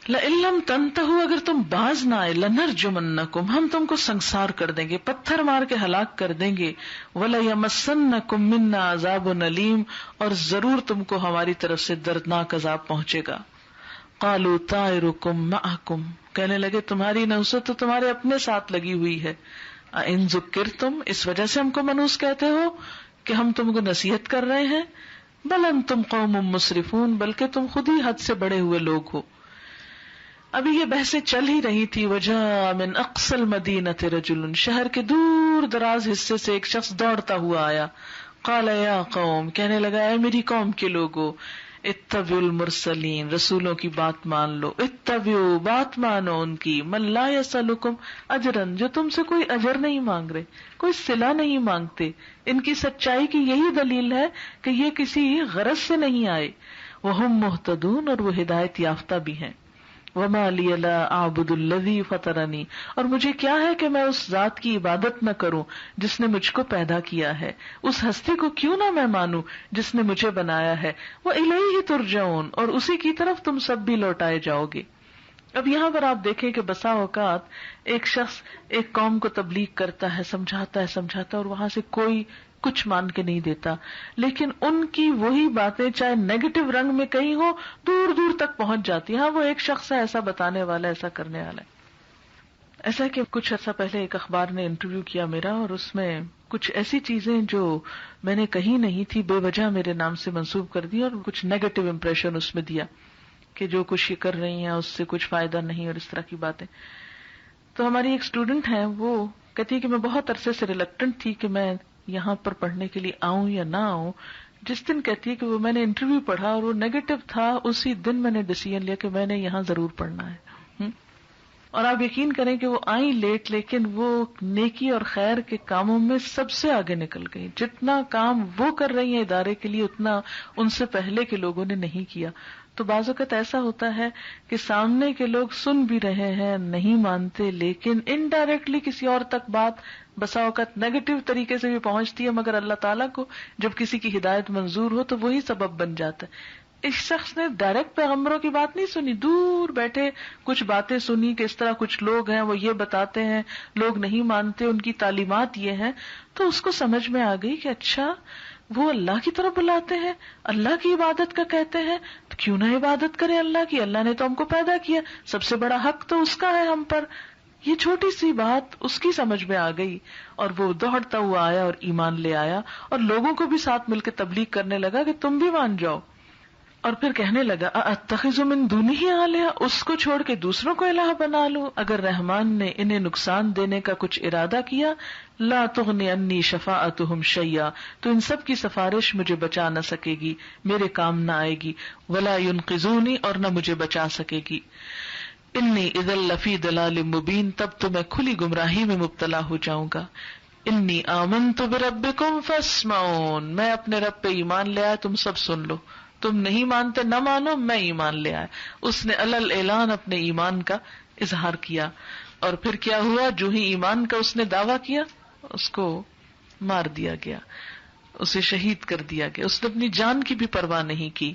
لَإِن لَّمْ تَنْتَهُوا، اگر تم باز نہ آئے، لَنَرْجُمَنَّكُمْ، ہم تم کو سنسار کر دیں گے، پتھر مار کے ہلاک کر دیں گے. وَلَيَمَسَّنَّكُم مِّنَّا عَذَابٌ أَلِيمٌ، اور ضرور تم کو ہماری طرف سے دردناک عذاب پہنچے گا. قَالُوا طَائِرُكُم مَّعَكُمْ، کہنے لگے تمہاری نحوست تو تمہارے اپنے ساتھ لگی ہوئی ہے. اَإِن ذُكِّرْتُمْ، اس وجہ سے ہم کو منحوس کہتے ہو کہ ہم تم کو نصیحت کر رہے ہیں. بل انتم قوم مسرفون، بلکہ تم خود ہی حد سے بڑے ہوئے لوگ ہو. ابھی یہ بحثیں چل ہی رہی تھی. وجاء من اقصى المدینۃ رجل، شہر کے دور دراز حصے سے ایک شخص دوڑتا ہوا آیا. قال یا قوم، کہنے لگا اے میری قوم کے لوگو، اتبعوا المرسلین، رسولوں کی بات مان لو. اتبعوا، بات مانو ان کی. من لا یسألکم اجرا، جو تم سے کوئی اجر نہیں مانگ رہے، کوئی صلہ نہیں مانگتے. ان کی سچائی کی یہی دلیل ہے کہ یہ کسی غرض سے نہیں آئے. وہم مہتدون، اور وہ ہدایت یافتہ بھی ہیں. وما لی لا اعبد الذی فطرنی، اور مجھے کیا ہے کہ میں اس ذات کی عبادت نہ کروں جس نے مجھ کو پیدا کیا ہے، اس ہستی کو کیوں نہ میں مانوں جس نے مجھے بنایا ہے. وإلیہ ترجعون، اور اسی کی طرف تم سب بھی لوٹائے جاؤ گے. اب یہاں پر آپ دیکھیں کہ بسا اوقات ایک شخص ایک قوم کو تبلیغ کرتا ہے، سمجھاتا ہے اور وہاں سے کوئی کچھ مان کے نہیں دیتا، لیکن ان کی وہی باتیں چاہے نیگیٹو رنگ میں کہیں ہو دور دور تک پہنچ جاتی. ہاں وہ ایک شخص ہے ایسا بتانے والا، ایسا کرنے والا ہے. ایسا کہ کچھ عرصہ پہلے ایک اخبار نے انٹرویو کیا میرا، اور اس میں کچھ ایسی چیزیں جو میں نے کہی نہیں تھی بے وجہ میرے نام سے منسوب کر دی، اور کچھ نیگیٹو امپریشن اس میں دیا کہ جو کچھ یہ کر رہی ہیں اس سے کچھ فائدہ نہیں، اور اس طرح کی باتیں. تو ہماری ایک اسٹوڈنٹ ہے، وہ کہتی ہے کہ میں بہت عرصے سے ریلکٹنٹ تھی کہ میں یہاں پر پڑھنے کے لیے آؤں یا نہ آؤں. جس دن کہتی ہے کہ وہ میں نے انٹرویو پڑھا اور وہ نیگیٹو تھا، اسی دن میں نے ڈیسیژن لیا کہ میں نے یہاں ضرور پڑھنا ہے. اور آپ یقین کریں کہ وہ آئیں لیٹ، لیکن وہ نیکی اور خیر کے کاموں میں سب سے آگے نکل گئی. جتنا کام وہ کر رہی ہیں ادارے کے لیے اتنا ان سے پہلے کے لوگوں نے نہیں کیا. تو بعض اوقات ایسا ہوتا ہے کہ سامنے کے لوگ سن بھی رہے ہیں، نہیں مانتے، لیکن انڈائریکٹلی کسی اور تک بات بسا اوقات نیگیٹو طریقے سے بھی پہنچتی ہے، مگر اللہ تعالیٰ کو جب کسی کی ہدایت منظور ہو تو وہی سبب بن جاتا ہے. اس شخص نے ڈائریکٹ پیغمبروں کی بات نہیں سنی، دور بیٹھے کچھ باتیں سنی کہ اس طرح کچھ لوگ ہیں وہ یہ بتاتے ہیں، لوگ نہیں مانتے، ان کی تعلیمات یہ ہیں. تو اس کو سمجھ میں آ گئی کہ اچھا وہ اللہ کی طرف بلاتے ہیں، اللہ کی عبادت کا کہتے ہیں، تو کیوں نہ عبادت کریں اللہ کی. اللہ نے تو ہم کو پیدا کیا، سب سے بڑا حق تو اس کا ہے ہم پر. یہ چھوٹی سی بات اس کی سمجھ میں آ گئی، اور وہ دوڑتا ہوا آیا اور ایمان لے آیا، اور لوگوں کو بھی ساتھ مل کے تبلیغ کرنے لگا کہ تم بھی مان جاؤ. اور پھر کہنے لگا اتخذ من دونہ آلہہ، اس کو چھوڑ کے دوسروں کو الہ بنا لوں؟ اگر رحمان نے انہیں نقصان دینے کا کچھ ارادہ کیا، لا تغنی انی شفاعتہم شیئا، تو ان سب کی سفارش مجھے بچا نہ سکے گی، میرے کام نہ آئے گی، ولا ینقذونی، اور نہ مجھے بچا سکے گی، انی اذا لفی ضلال مبین، تب تو میں کھلی گمراہی میں مبتلا ہو جاؤں گا۔ انی آمنت بربکم فاسمعون، میں اپنے رب پہ ایمان لے آیا، تم سب سن لو، تم نہیں مانتے نہ مانو، میں ایمان لے آیا۔ اس نے علل اعلان اپنے ایمان کا اظہار کیا، اور پھر کیا ہوا؟ جو ہی ایمان کا اس نے دعویٰ کیا، اس کو مار دیا گیا، اسے شہید کر دیا گیا، اس نے اپنی جان کی بھی پرواہ نہیں کی۔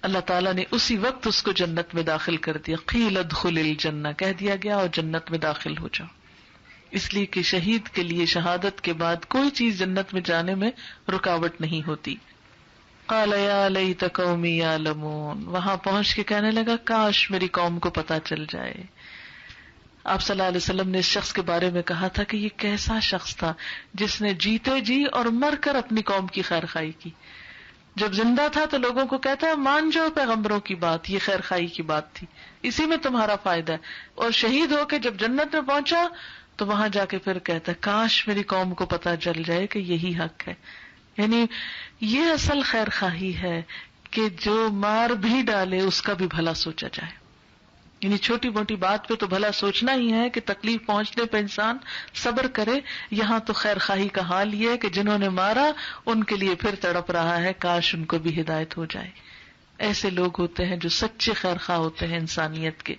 اللہ تعالیٰ نے اسی وقت اس کو جنت میں داخل کر دیا، قیل ادخل الجنہ، کہہ دیا گیا اور جنت میں داخل ہو جاؤ، اس لیے کہ شہید کے لیے شہادت کے بعد کوئی چیز جنت میں جانے میں رکاوٹ نہیں ہوتی۔ قال یا لیت قومی یعلمون، وہاں پہنچ کے کہنے لگا کاش میری قوم کو پتا چل جائے۔ آپ صلی اللہ علیہ وسلم نے اس شخص کے بارے میں کہا تھا کہ یہ کیسا شخص تھا جس نے جیتے جی اور مر کر اپنی قوم کی خیر خواہی کی۔ جب زندہ تھا تو لوگوں کو کہتا ہے مان جاؤ پیغمبروں کی بات، یہ خیر خواہی کی بات تھی، اسی میں تمہارا فائدہ ہے، اور شہید ہو کے جب جنت میں پہنچا تو وہاں جا کے پھر کہتا ہے کاش میری قوم کو پتا چل جائے کہ یہی حق ہے۔ یعنی یہ اصل خیر خواہی ہے کہ جو مار بھی ڈالے اس کا بھی بھلا سوچا جائے۔ یعنی چھوٹی موٹی بات پہ تو بھلا سوچنا ہی ہے کہ تکلیف پہنچنے پہ انسان صبر کرے، یہاں تو خیر خواہی کا حال یہ ہے کہ جنہوں نے مارا ان کے لیے پھر تڑپ رہا ہے کاش ان کو بھی ہدایت ہو جائے۔ ایسے لوگ ہوتے ہیں جو سچے خیر خواہ ہوتے ہیں انسانیت کے،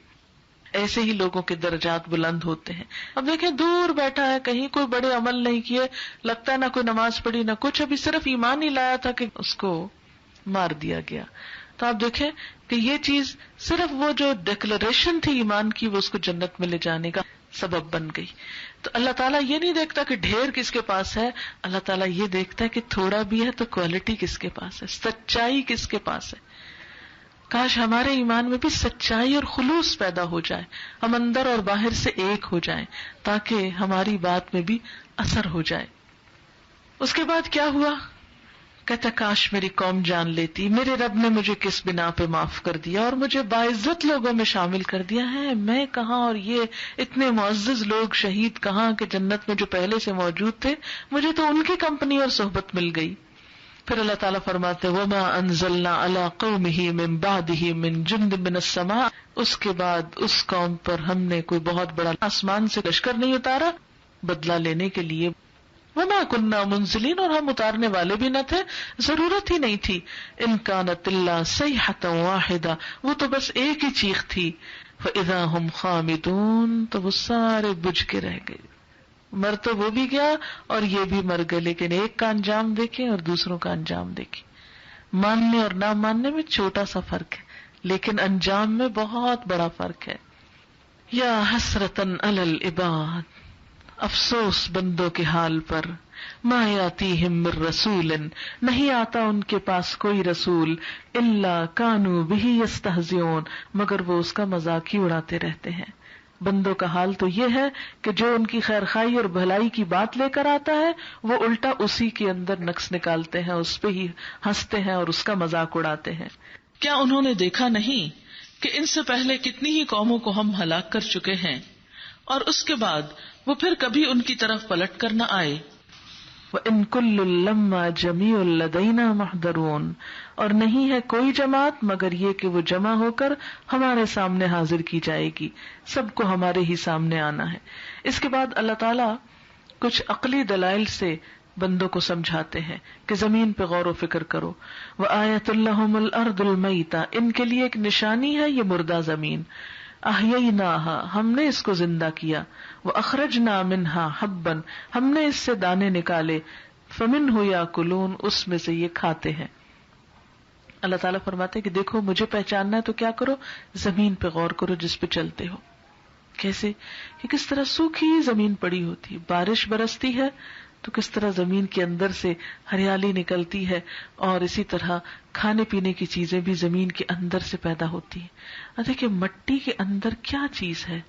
ایسے ہی لوگوں کے درجات بلند ہوتے ہیں۔ اب دیکھیں دور بیٹھا ہے، کہیں کوئی بڑے عمل نہیں کیے، لگتا ہے نہ کوئی نماز پڑھی نہ کچھ، ابھی صرف ایمان ہی لایا تھا کہ اس کو مار دیا گیا۔ تو آپ دیکھیں کہ یہ چیز صرف وہ جو ڈکلریشن تھی ایمان کی وہ اس کو جنت میں لے جانے کا سبب بن گئی۔ تو اللہ تعالیٰ یہ نہیں دیکھتا کہ ڈھیر کس کے پاس ہے، اللہ تعالیٰ یہ دیکھتا ہے کہ تھوڑا بھی ہے تو کوالٹی کس کے پاس ہے، سچائی کس کے پاس ہے۔ کاش ہمارے ایمان میں بھی سچائی اور خلوص پیدا ہو جائے، ہم اندر اور باہر سے ایک ہو جائیں تاکہ ہماری بات میں بھی اثر ہو جائے۔ اس کے بعد کیا ہوا؟ کہتا کاش میری قوم جان لیتی، میرے رب نے مجھے کس بنا پہ معاف کر دیا اور مجھے باعزت لوگوں میں شامل کر دیا ہے، میں کہاں اور یہ اتنے معزز لوگ شہید کہاں کہ جنت میں جو پہلے سے موجود تھے، مجھے تو ان کی کمپنی اور صحبت مل گئی۔ پھر اللہ تعالیٰ فرماتے وما انزلنا علی قومہ من بعدہ من جند من السماء، اس کے بعد اس قوم پر ہم نے کوئی بہت بڑا آسمان سے لشکر نہیں اتارا بدلہ لینے کے لیے، وما کننا منزلین، اور ہم اتارنے والے بھی نہ تھے، ضرورت ہی نہیں تھی۔ ان کانت الا صیحۃ واحدہ، وہ تو بس ایک ہی چیخ تھی، فاذا هم خامدون، تو وہ سارے بجھ کے رہ گئے، مر تو وہ بھی گیا اور یہ بھی مر گئے، لیکن ایک کا انجام دیکھیں اور دوسروں کا انجام دیکھیں۔ ماننے اور نہ ماننے میں چھوٹا سا فرق ہے لیکن انجام میں بہت بڑا فرق ہے۔ یا حسرتن علی العباد، افسوس بندوں کے حال پر، ما یاتیہم من رسول، نہیں آتا ان کے پاس کوئی رسول، الا کانوا بہ یستہزئون، مگر وہ اس کا مذاق ہی اڑاتے رہتے ہیں۔ بندوں کا حال تو یہ ہے کہ جو ان کی خیر خواہی اور بھلائی کی بات لے کر آتا ہے وہ الٹا اسی کے اندر نقص نکالتے ہیں، اس پہ ہی ہنستے ہیں اور اس کا مذاق اڑاتے ہیں۔ کیا انہوں نے دیکھا نہیں کہ ان سے پہلے کتنی ہی قوموں کو ہم ہلاک کر چکے ہیں، اور اس کے بعد وہ پھر کبھی ان کی طرف پلٹ کر نہ آئے۔ وَإِن كُلٌّ لَمَّا جَمِيعٌ لَدَيْنَا مُحْضَرُونَ، اور نہیں ہے کوئی جماعت مگر یہ کہ وہ جمع ہو کر ہمارے سامنے حاضر کی جائے گی، سب کو ہمارے ہی سامنے آنا ہے۔ اس کے بعد اللہ تعالیٰ کچھ عقلی دلائل سے بندوں کو سمجھاتے ہیں کہ زمین پہ غور و فکر کرو۔ وَآيَةٌ لَهُمُ الْأَرْضُ الْمَيْتَةُ، ان کے لیے ایک نشانی ہے یہ مردہ زمین، احییناها، ہم نے اس کو زندہ کیا، واخرجنا منها حبا، ہم نے اس سے دانے نکالے، فمنه یاکلون، اس میں سے یہ کھاتے ہیں۔ اللہ تعالیٰ فرماتے ہیں کہ دیکھو مجھے پہچاننا ہے تو کیا کرو، زمین پہ غور کرو جس پہ چلتے ہو۔ کیسے کہ کس طرح سوکھی زمین پڑی ہوتی، بارش برستی ہے تو کس طرح زمین کے اندر سے ہریالی نکلتی ہے، اور اسی طرح کھانے پینے کی چیزیں بھی زمین کے اندر سے پیدا ہوتی ہیں۔ دیکھیں مٹی کے اندر کیا چیز ہے،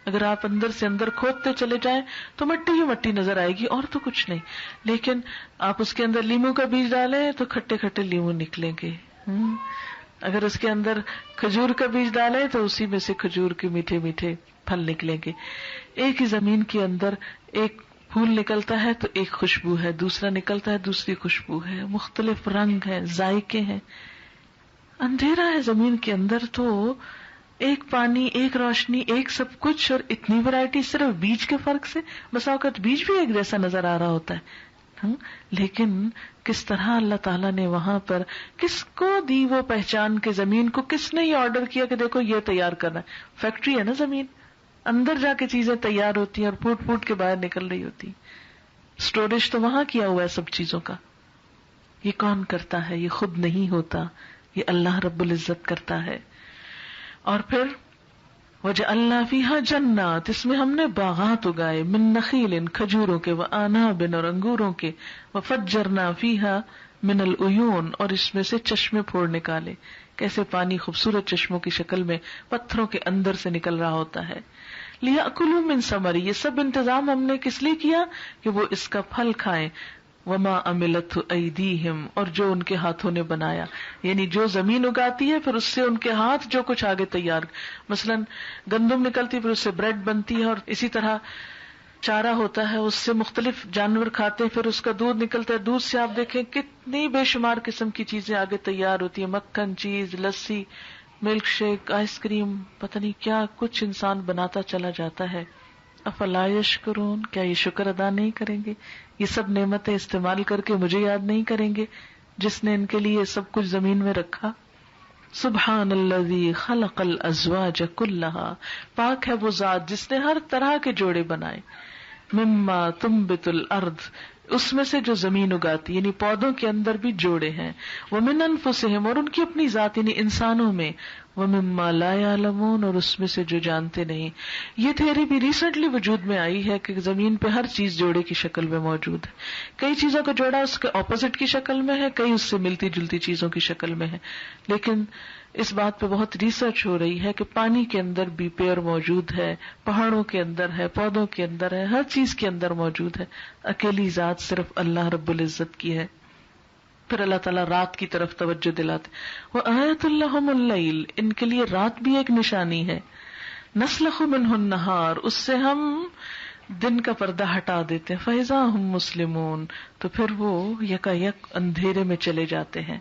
اگر آپ اندر سے اندر کھودتے چلے جائیں تو مٹی ہی مٹی نظر آئے گی اور تو کچھ نہیں، لیکن آپ اس کے اندر لیموں کا بیج ڈالیں تو کھٹے کھٹے لیموں نکلیں گے، اگر اس کے اندر کھجور کا بیج ڈالے تو اسی میں سے کھجور کے میٹھے میٹھے پھل نکلیں گے. ایک ہی زمین کے اندر ایک پھول نکلتا ہے تو ایک خوشبو ہے، دوسرا نکلتا ہے دوسری خوشبو ہے، مختلف رنگ ہیں، ذائقے ہیں. اندھیرا ہے زمین کے اندر تو ایک پانی، ایک روشنی، ایک سب کچھ، اور اتنی ورائٹی صرف بیج کے فرق سے. بسا اوقات بیج بھی ایک جیسا نظر آ رہا ہوتا ہے، لیکن کس طرح اللہ تعالیٰ نے وہاں پر کس کو دی وہ پہچان کے زمین کو کس نے یہ آرڈر کیا کہ دیکھو یہ تیار کرنا ہے. فیکٹری ہے نا زمین، اندر جا کے چیزیں تیار ہوتی ہیں اور پھوٹ پھوٹ کے باہر نکل رہی ہوتی. اسٹوریج تو وہاں کیا ہوا ہے سب چیزوں کا. یہ کون کرتا ہے؟ یہ خود نہیں ہوتا، یہ اللہ رب العزت کرتا ہے. اور پھر وجعلنا فیہا جنات، اس میں ہم نے باغات اگائے، من نخیل، کھجوروں کے، وعناب، اور انگوروں کے، وفجرنا فیہا من العیون، اور اس میں سے چشمے پھوڑ نکالے. کیسے پانی خوبصورت چشموں کی شکل میں پتھروں کے اندر سے نکل رہا ہوتا ہے. لیاکلوا من ثمرہ، یہ سب انتظام ہم نے کس لیے کیا کہ وہ اس کا پھل کھائیں. وما عملتہ ایدیہم، اور جو ان کے ہاتھوں نے بنایا، یعنی جو زمین اگاتی ہے پھر اس سے ان کے ہاتھ جو کچھ آگے تیار، مثلا گندم نکلتی ہے پھر اس سے بریڈ بنتی ہے، اور اسی طرح چارہ ہوتا ہے اس سے مختلف جانور کھاتے ہیں، پھر اس کا دودھ نکلتا ہے، دودھ سے آپ دیکھیں کتنی بے شمار قسم کی چیزیں آگے تیار ہوتی ہیں، مکھن، چیز، لسی، ملک شیک، آئس کریم، پتہ نہیں کیا کچھ انسان بناتا چلا جاتا ہے. افلا یشکرون، کیا یہ شکر ادا نہیں کریں گے؟ یہ سب نعمتیں استعمال کر کے مجھے یاد نہیں کریں گے جس نے ان کے لیے سب کچھ زمین میں رکھا. سبحان الذی خلق الازواج کلھا، پاک ہے وہ ذات جس نے ہر طرح کے جوڑے بنائے. مما تنبت الارض، اس میں سے جو زمین اگاتی، یعنی پودوں کے اندر بھی جوڑے ہیں. ومن انفسہم، اور ان کی اپنی ذات یعنی انسانوں میں. ومما لا یعلمون، اور اس میں سے جو جانتے نہیں. یہ تھیوری بھی ریسنٹلی وجود میں آئی ہے کہ زمین پہ ہر چیز جوڑے کی شکل میں موجود ہے. کئی چیزوں کا جوڑا اس کے اپوزٹ کی شکل میں ہے، کئی اس سے ملتی جلتی چیزوں کی شکل میں ہے. لیکن اس بات پہ بہت ریسرچ ہو رہی ہے کہ پانی کے اندر بھی پیڑ موجود ہے، پہاڑوں کے اندر ہے، پودوں کے اندر ہے، ہر چیز کے اندر موجود ہے. اکیلی ذات صرف اللہ رب العزت کی ہے. پھر اللہ تعالیٰ رات کی طرف توجہ دلاتے. وآیۃ لہم اللیل، ان کے لیے رات بھی ایک نشانی ہے. نسلخ منہ النہار، اس سے ہم دن کا پردہ ہٹا دیتے ہیں. فاذا ہم مسلمون، تو پھر وہ یکایک اندھیرے میں چلے جاتے ہیں،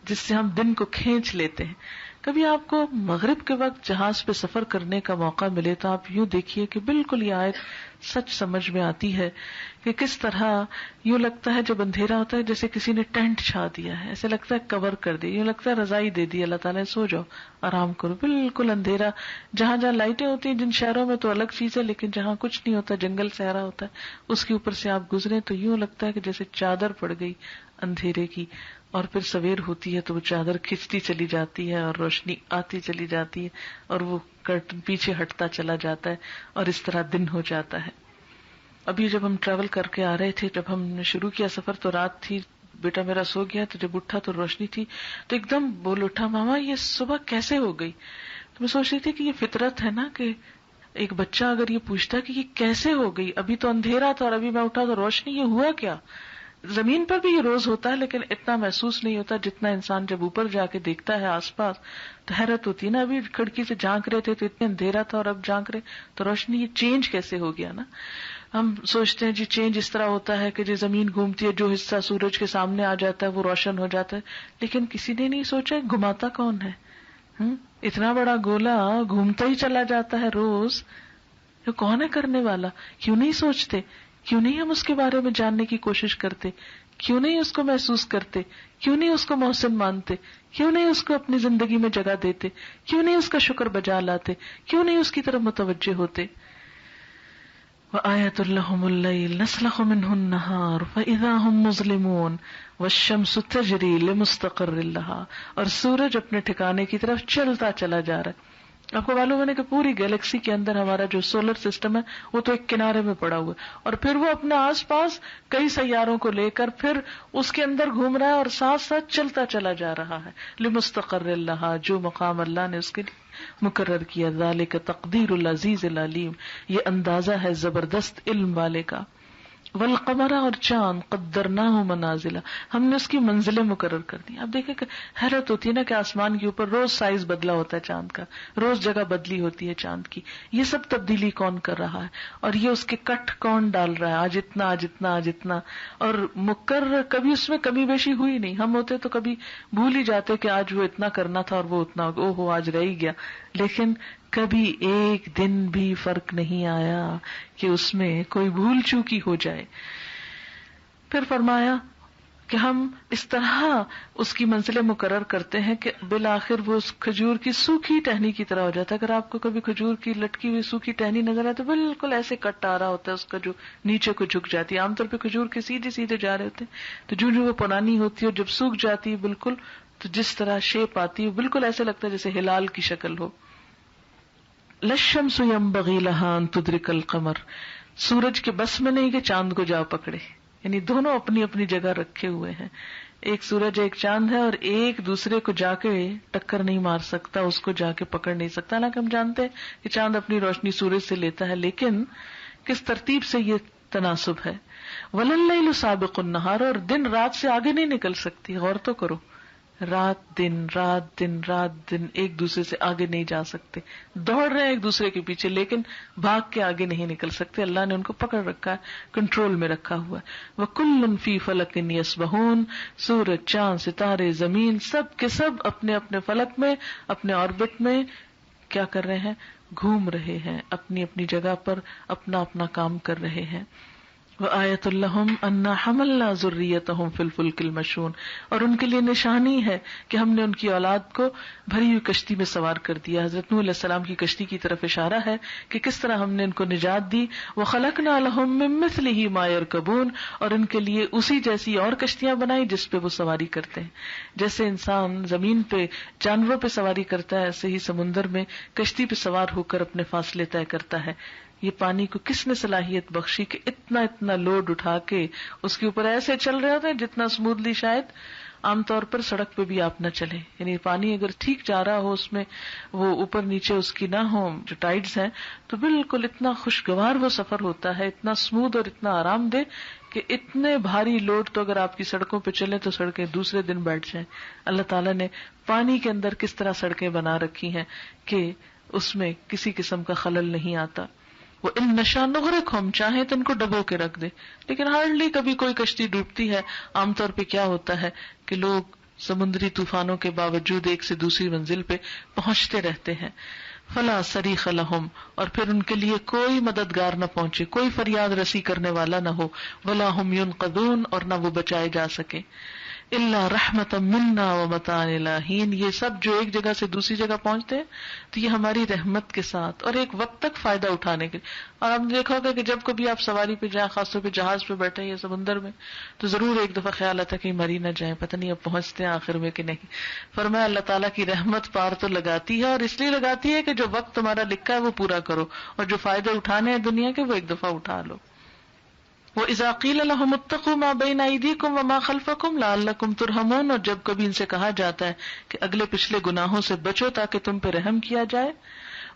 جس سے ہم دن کو کھینچ لیتے ہیں. کبھی آپ کو مغرب کے وقت جہاز پہ سفر کرنے کا موقع ملے تو آپ یوں دیکھیے کہ بالکل یہ آیت سچ سمجھ میں آتی ہے کہ کس طرح یوں لگتا ہے جب اندھیرا ہوتا ہے جیسے کسی نے ٹینٹ چھا دیا ہے، ایسے لگتا ہے کور کر دی، یوں لگتا ہے رضائی دے دی اللہ تعالیٰ نے، سو جاؤ آرام کرو. بالکل اندھیرا، جہاں جہاں لائٹیں ہوتی ہیں جن شہروں میں تو الگ چیز ہے، لیکن جہاں کچھ نہیں ہوتا، جنگل صحرا ہوتا ہے، اس کے اوپر سے آپ گزرے تو یوں لگتا ہے کہ جیسے چادر پڑ گئی اندھیرے کی. اور پھر سویر ہوتی ہے تو وہ چادر کھچتی چلی جاتی ہے اور روشنی آتی چلی جاتی ہے اور وہ کرٹن پیچھے ہٹتا چلا جاتا ہے اور اس طرح دن ہو جاتا ہے. ابھی جب ہم ٹریول کر کے آ رہے تھے، جب ہم نے شروع کیا سفر تو رات تھی، بیٹا میرا سو گیا، تو جب اٹھا تو روشنی تھی تو ایک دم بول اٹھا، ماما یہ صبح کیسے ہو گئی؟ تو میں سوچ رہی تھی کہ یہ فطرت ہے نا کہ ایک بچہ اگر یہ پوچھتا کہ یہ کیسے ہو گئی، ابھی تو اندھیرا تھا اور ابھی میں اٹھا تو روشنی، یہ ہوا کیا؟ زمین پر بھی یہ روز ہوتا ہے لیکن اتنا محسوس نہیں ہوتا جتنا انسان جب اوپر جا کے دیکھتا ہے آس پاس تو حیرت ہوتی ہے نا. ابھی کھڑکی سے جھانک رہے تھے تو اتنا اندھیرا تھا اور اب جھانک رہے تو روشنی، یہ چینج کیسے ہو گیا نا. ہم سوچتے ہیں جی چینج اس طرح ہوتا ہے کہ جو زمین گھومتی ہے، جو حصہ سورج کے سامنے آ جاتا ہے وہ روشن ہو جاتا ہے، لیکن کسی نے نہیں سوچا گھماتا کون ہے. اتنا بڑا گولا گھومتا ہی چلا جاتا ہے روز، یہ کون ہے کرنے والا؟ کیوں نہیں سوچتے؟ کیوں نہیں ہم اس کے بارے میں جاننے کی کوشش کرتے؟ کیوں نہیں اس کو محسوس کرتے؟ کیوں نہیں اس کو محسن مانتے؟ کیوں نہیں اس کو اپنی زندگی میں جگہ دیتے؟ کیوں نہیں اس کا شکر بجا لاتے؟ کیوں نہیں اس کی طرف متوجہ ہوتے؟ وآیۃ لہم اللیل نسلخ منہ النہار فاذا ہم مظلمون والشمس تجری لمستقر لہا، اور سورج اپنے ٹھکانے کی طرف چلتا چلا جا رہا ہے. آپ کو معلوم ہے کہ پوری گیلیکسی کے اندر ہمارا جو سولر سسٹم ہے وہ تو ایک کنارے میں پڑا ہوا ہے اور پھر وہ اپنے آس پاس کئی سیاروں کو لے کر پھر اس کے اندر گھوم رہا ہے اور ساتھ ساتھ چلتا چلا جا رہا ہے. لمستقر لہا، جو مقام اللہ نے اس کے لیے مقرر کیا. ذالک تقدیر العزیز العلیم، یہ اندازہ ہے زبردست علم والے کا. والقمر، اور چاند، قدرناہ منازل، ہم نے اس کی منزلیں مقرر کر دی. اب دیکھیں کہ حیرت ہوتی ہے نا کہ آسمان کے اوپر روز سائز بدلا ہوتا ہے چاند کا، روز جگہ بدلی ہوتی ہے چاند کی. یہ سب تبدیلی کون کر رہا ہے، اور یہ اس کے کٹ کون ڈال رہا ہے، آج اتنا آج اتنا آج اتنا، اور مقرر کبھی اس میں کمی بیشی ہوئی نہیں. ہم ہوتے تو کبھی بھول ہی جاتے کہ آج وہ اتنا کرنا تھا اور وہ اتنا، او ہو آج رہ ہی گیا. لیکن کبھی ایک دن بھی فرق نہیں آیا کہ اس میں کوئی بھول چوکی ہو جائے. پھر فرمایا کہ ہم اس طرح اس کی منزلیں مقرر کرتے ہیں کہ بالآخر وہ اس کھجور کی سوکھی ٹہنی کی طرح ہو جاتا ہے. اگر آپ کو کبھی کھجور کی لٹکی ہوئی سوکھی ٹہنی نظر آئے تو بالکل ایسے کٹ آ رہا ہوتا ہے اس کا جو نیچے کو جھک جاتی ہے. عام طور پہ کھجور کے سیدھے سیدھے جا رہے ہوتے ہیں، تو جو وہ پرانی ہوتی ہے اور جب سوکھ جاتی ہے بالکل، تو جس طرح شیپ آتی ہے بالکل ایسے لگتا ہے جیسے ہلال کی شکل ہو. للشمس ينبغي لها ان تدرك القمر، سورج کے بس میں نہیں کہ چاند کو جا پکڑے. یعنی دونوں اپنی اپنی جگہ رکھے ہوئے ہیں، ایک سورج ایک چاند ہے، اور ایک دوسرے کو جا کے ٹکر نہیں مار سکتا، اس کو جا کے پکڑ نہیں سکتا. حالانکہ ہم جانتے ہیں کہ چاند اپنی روشنی سورج سے لیتا ہے، لیکن کس ترتیب سے یہ تناسب ہے. وَلَلَّيْلُ سَابِقُ النَّهَارِ، اور دن رات سے آگے نہیں نکل سکتی. غور تو کرو، رات دن رات دن رات دن ایک دوسرے سے آگے نہیں جا سکتے، دوڑ رہے ہیں ایک دوسرے کے پیچھے لیکن بھاگ کے آگے نہیں نکل سکتے. اللہ نے ان کو پکڑ رکھا ہے، کنٹرول میں رکھا ہوا ہے. وَكُلٌّ فِي فَلَكٍ يَسْبَحُونَ، سورج، چاند، ستارے، زمین، سب کے سب اپنے اپنے فلک میں، اپنے آربٹ میں کیا کر رہے ہیں، گھوم رہے ہیں، اپنی اپنی جگہ پر اپنا اپنا کام کر رہے ہیں. وآیۃ لہم انا حملنا ذریتہم فی الفلک المشحون، اور ان کے لیے نشانی ہے کہ ہم نے ان کی اولاد کو بھری ہوئی کشتی میں سوار کر دیا. حضرت نوح علیہ السلام کی کشتی کی طرف اشارہ ہے کہ کس طرح ہم نے ان کو نجات دی. وخلقنا لہم من مثلہ ما یرکبون، اور ان کے لیے اسی جیسی اور کشتیاں بنائی جس پہ وہ سواری کرتے ہیں. جیسے انسان زمین پہ جانوروں پہ سواری کرتا ہے، ایسے ہی سمندر میں کشتی پہ سوار ہو کر اپنے فاصلے طے کرتا ہے. یہ پانی کو کس نے صلاحیت بخشی کہ اتنا اتنا لوڈ اٹھا کے اس کے اوپر ایسے چل رہے ہوتے ہیں جتنا اسموتھلی شاید عام طور پر سڑک پہ بھی آپ نہ چلے. یعنی پانی اگر ٹھیک جا رہا ہو، اس میں وہ اوپر نیچے اس کی نہ ہو جو ٹائڈز ہیں، تو بالکل اتنا خوشگوار وہ سفر ہوتا ہے، اتنا اسموتھ اور اتنا آرام دہ کہ اتنے بھاری لوڈ تو اگر آپ کی سڑکوں پہ چلے تو سڑکیں دوسرے دن بیٹھ جائیں. اللہ تعالیٰ نے پانی کے اندر کس طرح سڑکیں بنا رکھی ہیں کہ اس میں کسی قسم کا خلل نہیں آتا. وہ ان نشا نغرق، ہم چاہیں تو ان کو ڈبو کے رکھ دے، لیکن ہارڈلی کبھی کوئی کشتی ڈوبتی ہے. عام طور پہ کیا ہوتا ہے کہ لوگ سمندری طوفانوں کے باوجود ایک سے دوسری منزل پہ پہنچتے رہتے ہیں. فلا صریخ لہم، اور پھر ان کے لیے کوئی مددگار نہ پہنچے، کوئی فریاد رسی کرنے والا نہ ہو. ولا ہم ینقذون، اور نہ وہ بچائے جا سکیں. الا رحمتا منا ومتاع الی حین، یہ سب جو ایک جگہ سے دوسری جگہ پہنچتے ہیں تو یہ ہماری رحمت کے ساتھ اور ایک وقت تک فائدہ اٹھانے کے. اور آپ نے دیکھا ہوگا کہ جب کبھی آپ سواری پہ جائیں، خاص طور پہ جہاز پہ بیٹھے یا سمندر میں، تو ضرور ایک دفعہ خیال آتا ہے کہ مری نہ جائیں، پتہ نہیں اب پہنچتے ہیں آخر میں کہ نہیں. فرمایا اللہ تعالیٰ کی رحمت پار تو لگاتی ہے، اور اس لیے لگاتی ہے کہ جو وقت تمہارا لکھا ہے وہ پورا کرو، اور جو فائدے اٹھانے ہیں دنیا کے وہ ایک دفعہ اٹھا لو. وَإِذَا قِيلَ لَهُمُ اتَّقُوا مَا بَيْنَ أَيْدِيكُمْ وَمَا خَلْفَكُمْ لَعَلَّكُمْ تُرْحَمُونَ، اور جب کبھی ان سے کہا جاتا ہے کہ اگلے پچھلے گناہوں سے بچو تاکہ تم پہ رحم کیا جائے.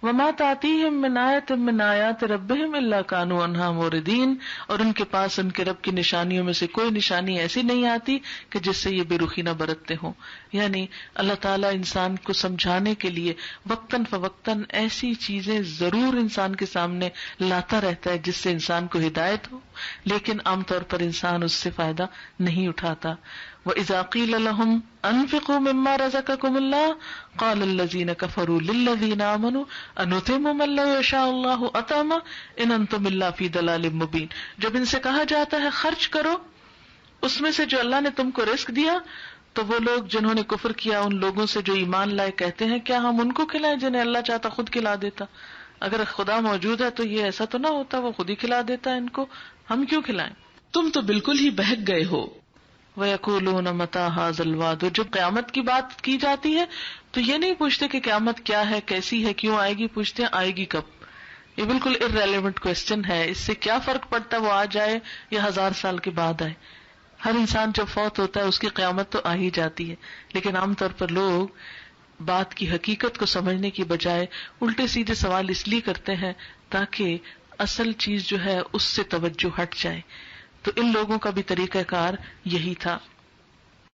وَمَا تَأْتِيهِم مِّنْ آيَةٍ مِّنْ آيَاتِ رَبِّهِمْ إِلَّا كَانُوا عَنْهَا مُعْرِضِينَ، اور ان کے پاس ان کے رب کی نشانیوں میں سے کوئی نشانی ایسی نہیں آتی کہ جس سے یہ بے رخی نہ برتتے ہوں. یعنی اللہ تعالیٰ انسان کو سمجھانے کے لیے وقتاً فوقتاً ایسی چیزیں ضرور انسان کے سامنے لاتا رہتا ہے جس سے انسان کو ہدایت ہو، لیکن عام طور پر انسان اس سے فائدہ نہیں اٹھاتا. وَإِذَا قِيلَ لَهُمْ أَنفِقُوا مِمَّا رَزَقَكُمُ اللَّهُ قَالَ الَّذِينَ كَفَرُوا لِلَّذِينَ آمَنُوا أَنُطْعِمُ مَن لَّوْ يَشَاءُ اللَّهُ أَطْعَمَهُ إِنْ أَنتُمْ إِلَّا فِي ضَلَالٍ مُّبِينٍ. جب ان سے کہا جاتا ہے خرچ کرو اس میں سے جو اللہ نے تم کو رزق دیا، تو وہ لوگ جنہوں نے کفر کیا ان لوگوں سے جو ایمان لائے کہتے ہیں کیا ہم ان کو کھلائیں جنہیں اللہ چاہتا خود کھلا دیتا. اگر خدا موجود ہے تو یہ ایسا تو نہ ہوتا، وہ خود ہی کھلا دیتا ہے ان کو، ہم کیوں کھلائیں؟ تم تو بالکل ہی بہک گئے ہو. وَيَقُولُونَ مَتَىٰ هَٰذَا الْوَعْدُ، جب قیامت کی بات کی جاتی ہے تو یہ نہیں پوچھتے کہ قیامت کیا ہے، کیسی ہے، کیوں آئے گی، پوچھتے ہیں آئے گی کب. یہ بالکل irrelevant question ہے، اس سے کیا فرق پڑتا ہے وہ آ جائے یا 1000 سال کے بعد آئے. ہر انسان جب فوت ہوتا ہے اس کی قیامت تو آ ہی جاتی ہے، لیکن عام طور پر لوگ بات کی حقیقت کو سمجھنے کی بجائے الٹے سیدھے سوال اس لیے کرتے ہیں تاکہ اصل چیز جو ہے اس سے توجہ ہٹ جائے. تو ان لوگوں کا بھی طریقہ کار یہی تھا.